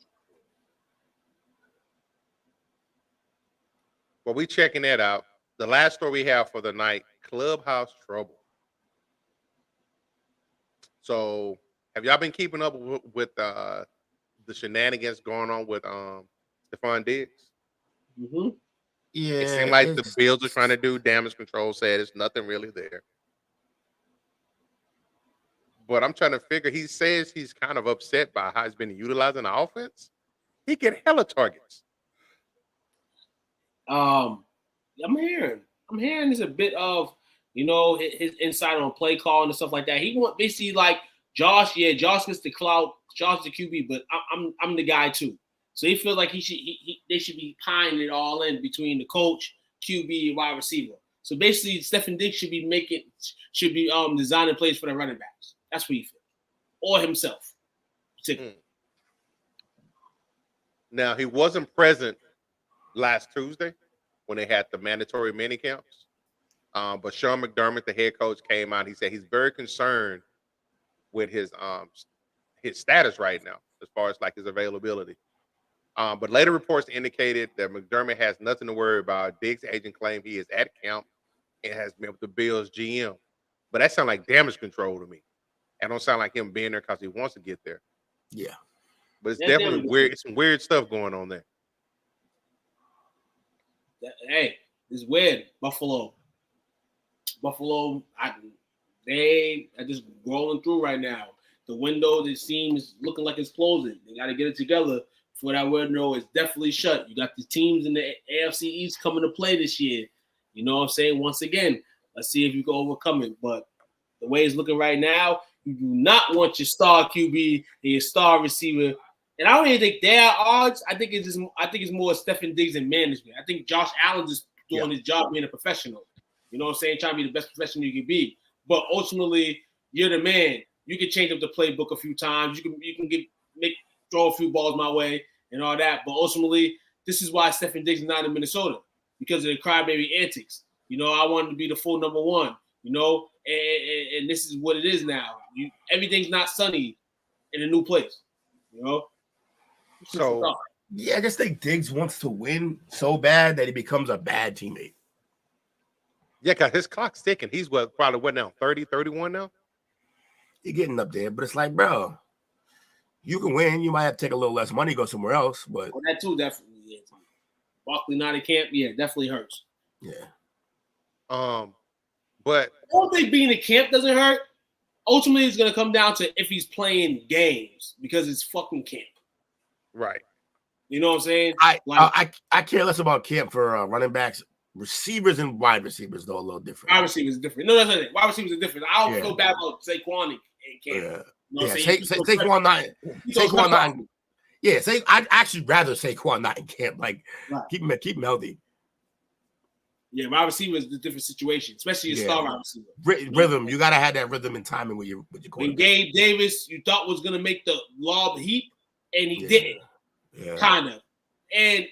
Well, we checking that out. The last story we have for the night: clubhouse trouble. So, have y'all been keeping up with the shenanigans going on with Stefon Diggs? Mm-hmm. Yeah, It seemed like the Bills are trying to do damage control. Said it's nothing really there. But I'm trying to figure. He says he's kind of upset by how he's been utilizing the offense. He get hella targets. I'm hearing there's a bit of, his insight on play call and stuff like that. He want basically like Josh. Yeah, Josh gets the clout. Josh the QB, but I'm the guy too. So he feels like they should be pining it all in between the coach, QB, and wide receiver. So basically, Stefon Diggs should be designing plays for the running backs. That's what he feels, or himself. Now he wasn't present last Tuesday when they had the mandatory mini camps. But Sean McDermott, the head coach, came out. He said he's very concerned with his status right now, as far as like his availability. But later reports indicated that McDermott has nothing to worry about. Diggs' agent claimed he is at camp and has been with the Bills GM. But that sounds like damage control to me. It don't sound like him being there because he wants to get there. Yeah. But it's definitely weird. It's some weird stuff going on there. Hey, it's weird. Buffalo, they are just rolling through right now. The window that seems looking like it's closing. They got to get it together before that window is definitely shut. You got the teams in the AFC East coming to play this year. You know what I'm saying? Once again, let's see if you can overcome it. But the way it's looking right now, you do not want your star QB and your star receiver. And I don't even think they are odds. I think it's more Stefon Diggs and management. I think Josh Allen just doing his job being a professional. You know what I'm saying? Trying to be the best professional you can be. But ultimately, you're the man. You can change up the playbook a few times. You can throw a few balls my way and all that. But ultimately, this is why Stefon Diggs is not in Minnesota, because of the crybaby antics. I wanted to be the full number one. And this is what it is now. Everything's not sunny in a new place. So yeah, I just think Diggs wants to win so bad that he becomes a bad teammate. Yeah, because his clock's ticking. He's probably what now? 30, 31 now? You're getting up there, but it's like, bro, you can win. You might have to take a little less money, go somewhere else. But that too, definitely. Yeah. Barkley not in camp, definitely hurts. Yeah. But I don't think being in camp doesn't hurt. Ultimately, it's gonna come down to if he's playing games, because it's fucking camp. Right. You know what I'm saying? I care less about camp for running backs. Receivers and wide receivers, though, a little different. Wide receivers is different. No, that's not it. Wide receivers are different. I don't feel bad about Saquon in camp. Yeah. You know what I'm saying? Saquon not. Saquon not. Yeah, I'd actually rather Saquon not in camp. Like, keep him healthy. Yeah, wide receiver is a different situation, especially a star wide receiver. Rhythm. You gotta have that rhythm and timing with your quarterback. When Gabe Davis, you thought was gonna make the lob heap, and he didn't. Yeah. Kind of. And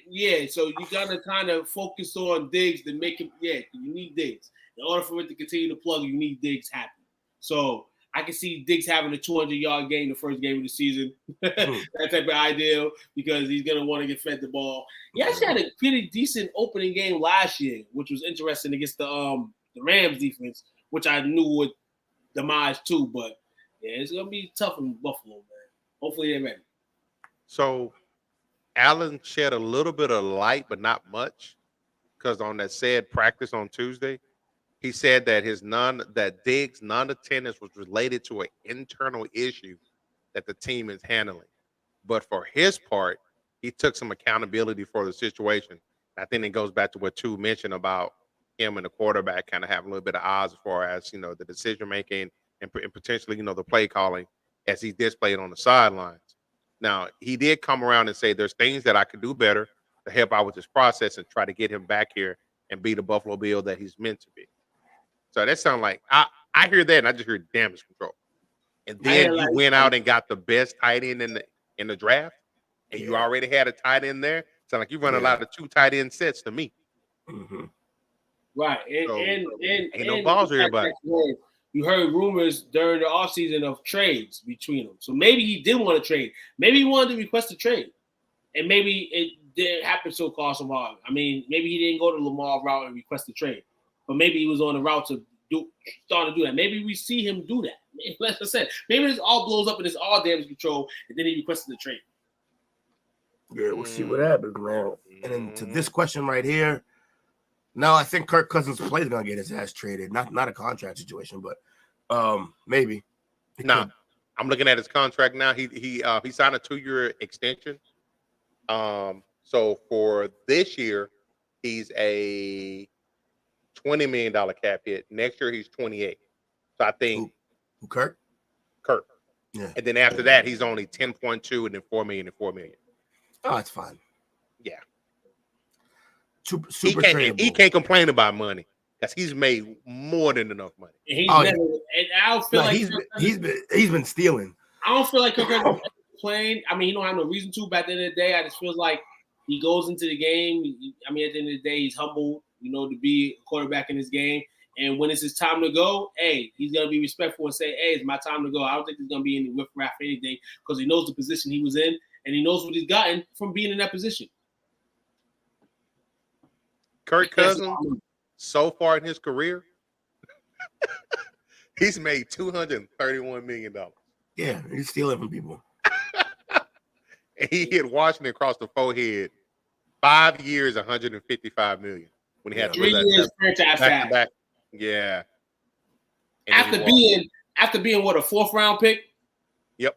so you gotta kind of focus on Diggs to make him. Yeah, you need Diggs in order for it to continue to plug. You need Diggs happy. So I can see Diggs having a 200-yard game the first game of the season. That type of ideal, because he's gonna want to get fed the ball. He actually had a pretty decent opening game last year, which was interesting against the Rams defense, which I knew would demise too. But it's gonna be tough in Buffalo, man. Hopefully they're ready. So Allen shed a little bit of light, but not much, because on that said practice on Tuesday, he said that Diggs' non-attendance was related to an internal issue that the team is handling. But for his part, he took some accountability for the situation. I think it goes back to what Tu mentioned about him and the quarterback kind of having a little bit of odds as far as, the decision making and potentially, the play calling as he displayed on the sidelines. Now, he did come around and say there's things that I could do better to help out with this process and try to get him back here and be the Buffalo Bill that he's meant to be. So that sounds like I hear that and I just hear damage control. And then you went out and got the best tight end in the draft, and you already had a tight end there. Sound like you run a lot of 2 tight end sets to me. Mm-hmm. Right, ain't no balls here, everybody. you heard rumors during the offseason of trades between them. So maybe he did want to trade. Maybe he wanted to request a trade. And maybe it didn't happen so close to Lamar. I mean, maybe he didn't go to Lamar route and request a trade. But maybe he was on the route to start to do that. Maybe we see him do that. Like I said, maybe this all blows up and it's all damage control, and then he requested the trade. Yeah, we'll see what happens, man. And then to this question right here, no, I think Kirk Cousins' play is gonna get his ass traded. Not a contract situation, but maybe. No, I'm looking at his contract now. He signed a 2-year extension. So for this year, he's a $20 million cap hit. Next year, he's 28. So I think who Kirk. Yeah. And then after that, he's only 10.2 and then $4 million and $4 million. Oh, that's fine. Yeah. Super he can't complain about money because he's made more than enough money. And I don't feel like he's been stealing. I don't feel like Kirk Cousins playing. I mean, he don't have no reason to. But at the end of the day, I just feel like he goes into the game. I mean, at the end of the day, he's humble, to be a quarterback in this game. And when it's his time to go, hey, he's gonna be respectful and say, "Hey, it's my time to go." I don't think there's gonna be any whiff rap or anything because he knows the position he was in and he knows what he's gotten from being in that position. Kirk Cousins, so far in his career, he's made $231 million. Yeah, he's stealing from people. And he hit Washington across the forehead 5 years, $155 million. When he had 3 years franchise tag. Back. Yeah. And after being what, a 4th round pick? Yep.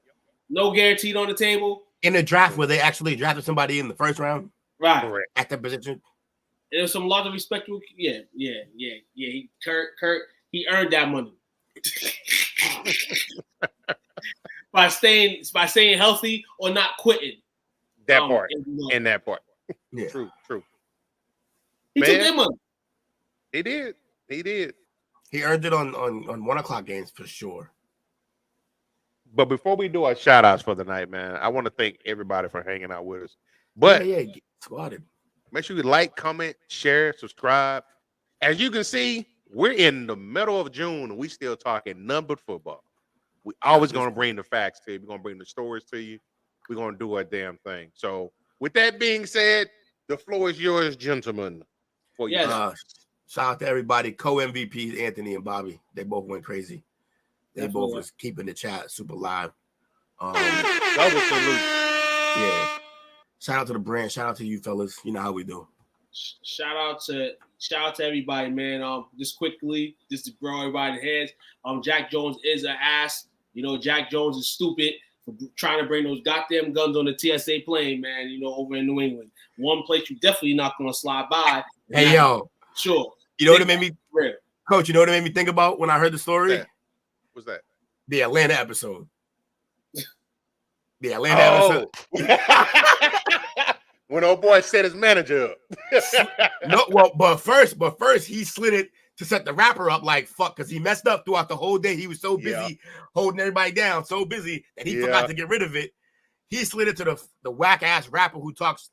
No guaranteed on the table. In a draft where they actually drafted somebody in the 1st round. Right. Correct. At that position. There's some lot of respect. Yeah. Kurt, he earned that money. by staying healthy or not quitting. That part. And that part. Yeah. True. He took that money. He did. He earned it on 1 o'clock games for sure. But before we do our shout outs for the night, man, I want to thank everybody for hanging out with us. But yeah, get squatted. Make sure you like, comment, share, subscribe. As you can see, we're in the middle of June and we still talking none but football. We always going to bring the facts to you. We're going to bring the stories to you. We're going to do our damn thing. So with that being said, the floor is yours, gentlemen. Shout out to everybody. Co-MVPs, Anthony and Bobby. They both went crazy. They both was keeping the chat super live. That was salute. Yeah. Shout out to the brand. Shout out to you fellas. You know how we do. Shout out to everybody, man. Just quickly, just to grow everybody's heads. Jack Jones is an ass. Jack Jones is stupid for trying to bring those goddamn guns on the TSA plane, man. Over in New England. One place you definitely not gonna slide by. Hey, yo. Sure. You know what it made me, Coach? You know what it made me think about when I heard the story? What's that? The Atlanta episode. The Atlanta episode. When old boy set his manager up. But first he slid it to set the rapper up like fuck because he messed up throughout the whole day. He was so busy holding everybody down, so busy that he forgot to get rid of it. He slid it to the whack ass rapper who talks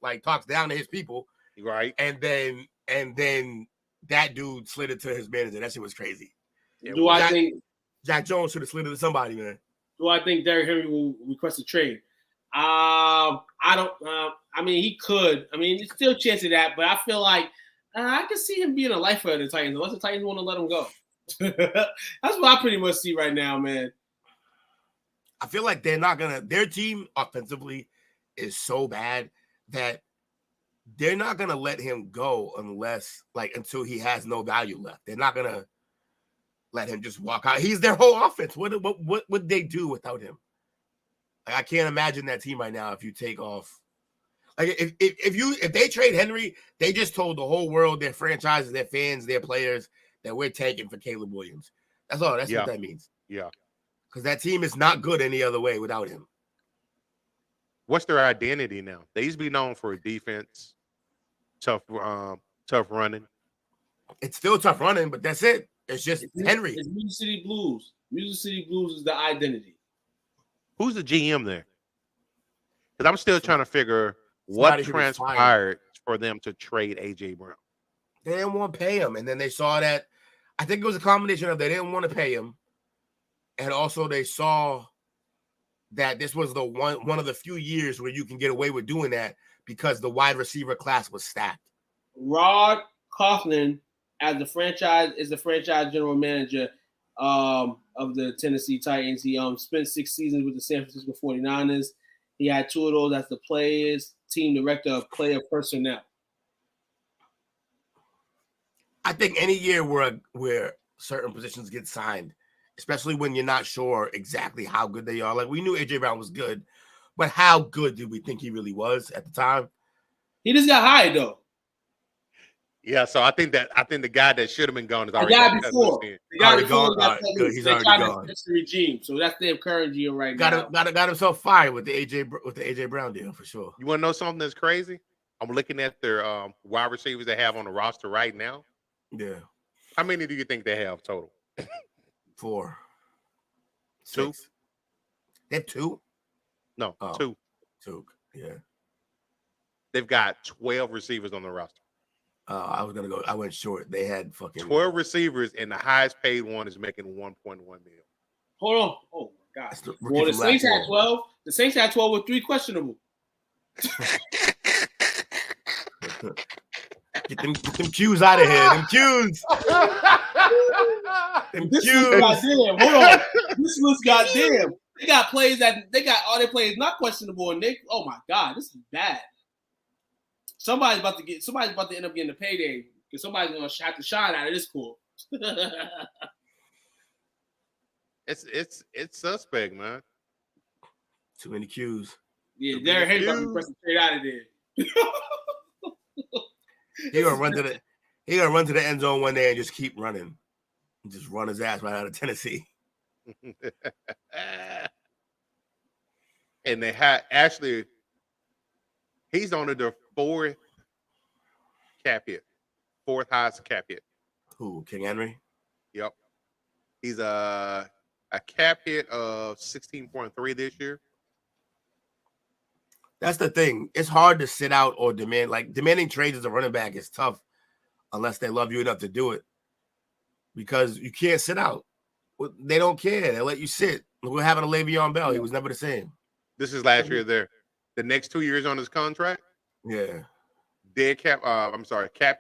down to his people. Right. And then that dude slid it to his manager. That shit was crazy. I think Jack Jones should have slid it to somebody, man? Do I think Derrick Henry will request a trade? I don't. I mean, he could. I mean, there's still a chance of that, but I feel like I can see him being a lifer of the Titans unless the Titans want to let him go. That's what I pretty much see right now, man. I feel like they're not gonna. Their team offensively is so bad that they're not gonna let him go until he has no value left. They're not gonna let him just walk out. He's their whole offense. What would they do without him? Like, I can't imagine that team right now if you take off. Like if they trade Henry, they just told the whole world, their franchises, their fans, their players, that we're tanking for Caleb Williams. That's all. That's what that means. Yeah. Because that team is not good any other way without him. What's their identity now? They used to be known for defense, tough running. It's still tough running, but that's it. It's just Henry. It's Music City Blues. Music City Blues is the identity. Who's the GM there? Because I'm still trying to figure what transpired for them to trade A.J. Brown. They didn't want to pay him. And then they saw that. I think it was a combination of they didn't want to pay him. And also they saw that this was the one of the few years where you can get away with doing that because the wide receiver class was stacked. Rod Coughlin, as the franchise general manager of the Tennessee Titans. He spent 6 seasons with the San Francisco 49ers. He had 2 of those as the team director of player personnel. I think any year where certain positions get signed, especially when you're not sure exactly how good they are. Like, we knew A.J. Brown was good, but how good did we think he really was at the time? He just got hired, though. Yeah, so I think the guy that should have been gone is already gone. The guy before gone. He's already gone. That's the regime. So that's their current GM right now. Got himself fired with the AJ Brown deal for sure. You want to know something that's crazy? I'm looking at their wide receivers they have on the roster right now. Yeah. How many do you think they have total? 4. 2. 6. They have 2? No, oh, 2. 2. Yeah. They've got 12 receivers on the roster. I went short. They had fucking 12 receivers, and the highest paid one is making 1.1 million. Hold on. Oh my God. Well, the Saints had 12. The Saints had 12 with 3 questionable. Get them cues out of here. Them cues. Goddamn. Hold on. This was goddamn. They got plays they got all their plays not questionable, and oh my God, this is bad. Somebody's about to end up getting a payday because somebody's gonna have to shine out of this pool. It's suspect, man. Too many cues. Yeah, Derrick Henry about to be pressing straight out of there. He gonna run to the end zone one day and just keep running. Just run his ass right out of Tennessee. And they had actually he's on the 4th cap hit. 4th highest cap hit. Who? King Henry? Yep. He's a cap hit of 16.3 this year. That's the thing. It's hard to sit out or demand. Like, demanding trades as a running back is tough unless they love you enough to do it. Because you can't sit out. They don't care. They let you sit. We're having a Le'Veon Bell. He was never the same. This is last year there. The next 2 years on his contract. Yeah. Cap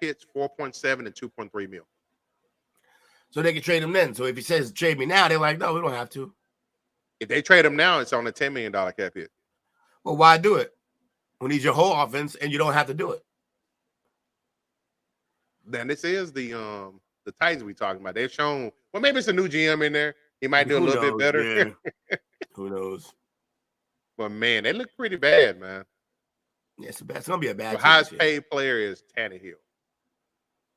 hits 4.7 and 2.3 mil. So they can trade him then. So if he says trade me now, they're like, no, we don't have to. If they trade him now, it's on a $10 million cap hit. Well, why do it? We need your whole offense and you don't have to do it. Then this is the Titans we talking about. They've shown, well, maybe it's a new GM in there. He might do a little bit better. Yeah. Who knows? But man, they look pretty bad, man. Yeah, it's gonna be a bad. The highest paid player is Tannehill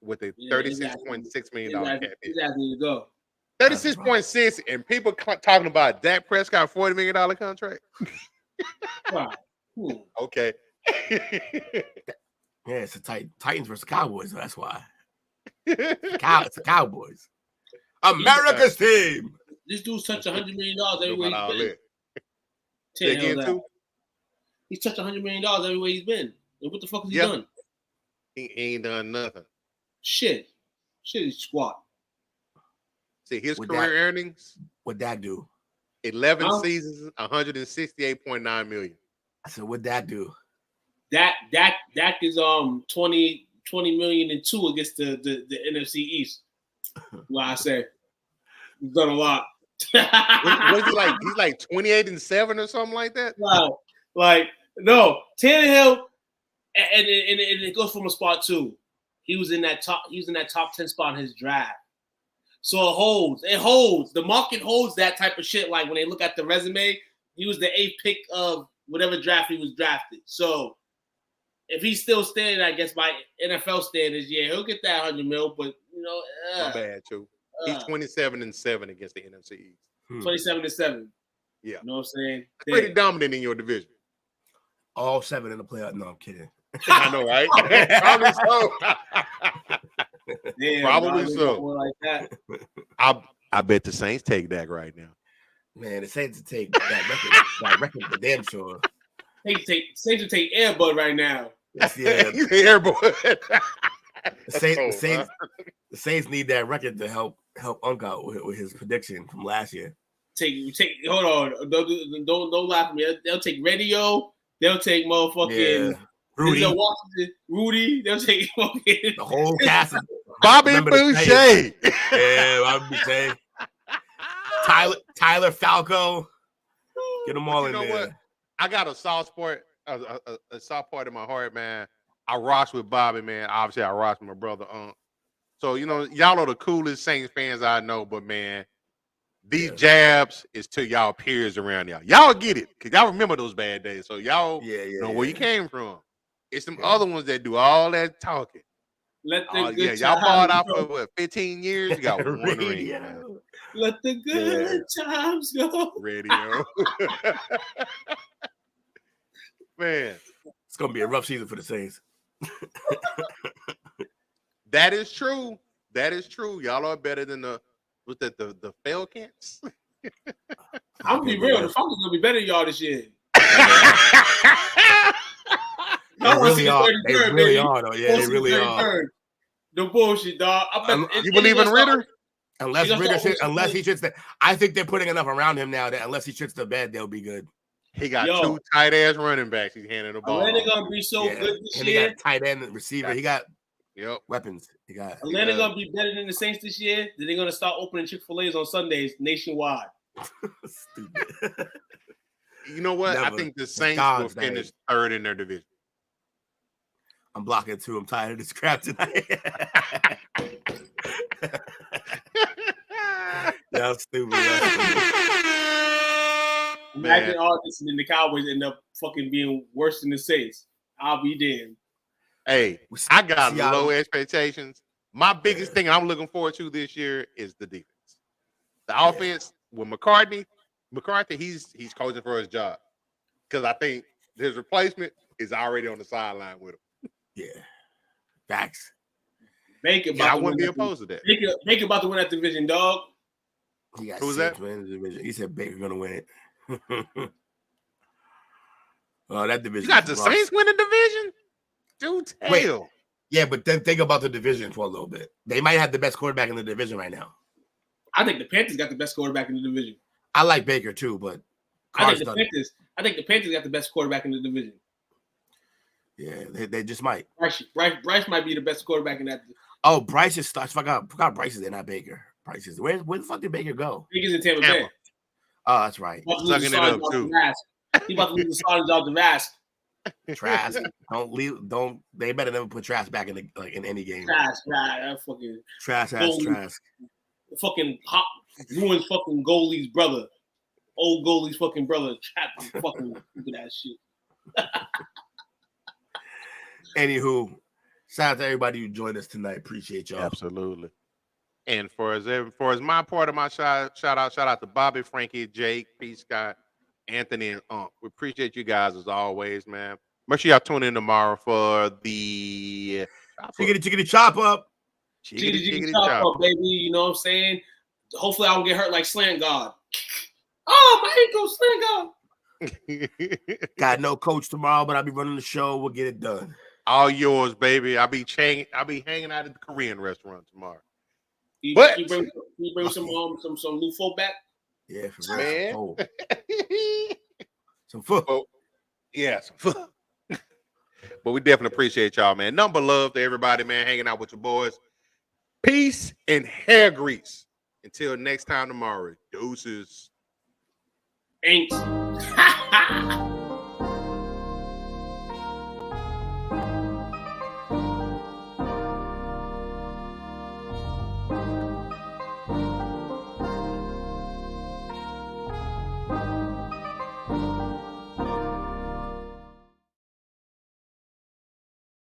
with a $36.6 million cap hit. Exactly to go. 36.6, and people talking about Dak Prescott $40 million contract. Wow. Okay. Yeah, it's a Titans versus Cowboys. So that's why. It's the Cowboys. America's team. This dude's touched $100 million everywhere he's been. He's touched $100 million everywhere he's been. And what the fuck has he done? He ain't done nothing. Shit is squat. See, his career earnings. What'd that do? 11 seasons, $168.9 million. I said, what'd that do? Dak is 20 million and 2 against the NFC East. Well, I say he's done a lot. What's he like? He's like 28-7 or something like that. Wow. Like, no, Tannehill, and it goes from a spot 2. He was in that top 10 spot in his draft. So it holds. The market holds that type of shit. Like when they look at the resume, he was the 8th pick of whatever draft he was drafted. So if he's still standing, I guess by NFL standards, yeah, he'll get that $100 million. But not bad too. He's 27-7 against the NFC East. 27-7. Yeah, you know what I'm saying? That's pretty dominant in your division. All 7 in the playoff. No, I'm kidding. I know, right? Probably so. Yeah, probably so. Like that. I bet the Saints take that right now. Man, the Saints to take that record for damn sure. Saints to take Airbud right now. Yeah, Airbud. The Saints need that record to help Unc out with his prediction from last year. Hold on, don't laugh at me. They'll take radio. They'll take motherfucking Rudy. They'll take the whole cast. Bobby Boucher. Yeah, Bobby Boucher. Tyler Falco. Get them all in there. What? I got a soft spot in my heart, man. I rocks with Bobby, man. Obviously, I rocks with my brother. So y'all are the coolest Saints fans I know, but man, these jabs is to y'all peers around y'all. Y'all get it, cause y'all remember those bad days. So y'all know where you came from. It's some other ones that do all that talking. Y'all bought out for what, 15 years? You got one ring, man. Let the good times go. Radio. Man. It's gonna be a rough season for the Saints. That is true. Y'all are better than the Falcons. I'm gonna be real. The Falcons gonna be better than y'all this year. They really are. They really are, though. Yeah, they really are. The bullshit, dog. You believe in Ritter? Unless he shits the, I think they're putting enough around him now that unless he shits the bed, they'll be good. He got two tight ass running backs. He's handing the ball. Atlanta gonna be so good this and year. He got tight end and receiver. He got weapons. Atlanta gonna be better than the Saints this year. Then they're gonna start opening Chick-fil-A's on Sundays nationwide. Stupid. You know what? I think the Saints will finish third in their division. I'm blocking too. I'm tired of this crap tonight. Y'all stupid. Imagine all this and then the Cowboys end up fucking being worse than the Saints. I'll be damned. Hey, I got low expectations. My biggest thing I'm looking forward to this year is the defense. The offense with McCarthy, he's coaching for his job. Because I think his replacement is already on the sideline with him. Yeah. Facts. Baker I wouldn't be opposed to that. Baker about to win that division, dog. Who's that? He said Baker gonna win it. Oh, that division. You got the Saints win the division? Dude, wait. Yeah, but then think about the division for a little bit. They might have the best quarterback in the division right now. I think the Panthers got the best quarterback in the division. I like Baker too, but I think the Panthers got the best quarterback in the division. Yeah, they just might. Bryce might be the best quarterback in that. Oh, Bryce is. I forgot Bryce is there, not Baker. Bryce is where the fuck did Baker go? Baker's in Tampa Bay. Oh, that's right. Sucking it up too. He about to lose the starters off the mask. Trash. Don't. They better never put Trash back in any game. Trash. That fucking Trash. Fucking hot ruins fucking goalie's brother. Old goalie's fucking brother. Trash. Fucking look at that shit. Anywho, shout out to everybody who joined us tonight. Appreciate y'all. Absolutely. And for as my part of my shout out to Bobby, Frankie, Jake, P. Scott, Anthony, and We appreciate you guys as always, man. Make sure y'all tune in tomorrow for the Chickity chop up. Chickity chop up, baby. You know what I'm saying? Hopefully I don't get hurt like Slant God. Oh, my ankle, Slant God. Got no coach tomorrow, but I'll be running the show. We'll get it done. All yours, baby. I'll be hanging out at the Korean restaurant tomorrow. You bring some new folk back? Yeah, for real. Some foot. Yeah, some foot. But we definitely appreciate y'all, man. Number love to everybody, man. Hanging out with your boys. Peace and hair grease. Until next time tomorrow. Deuces. Ain't.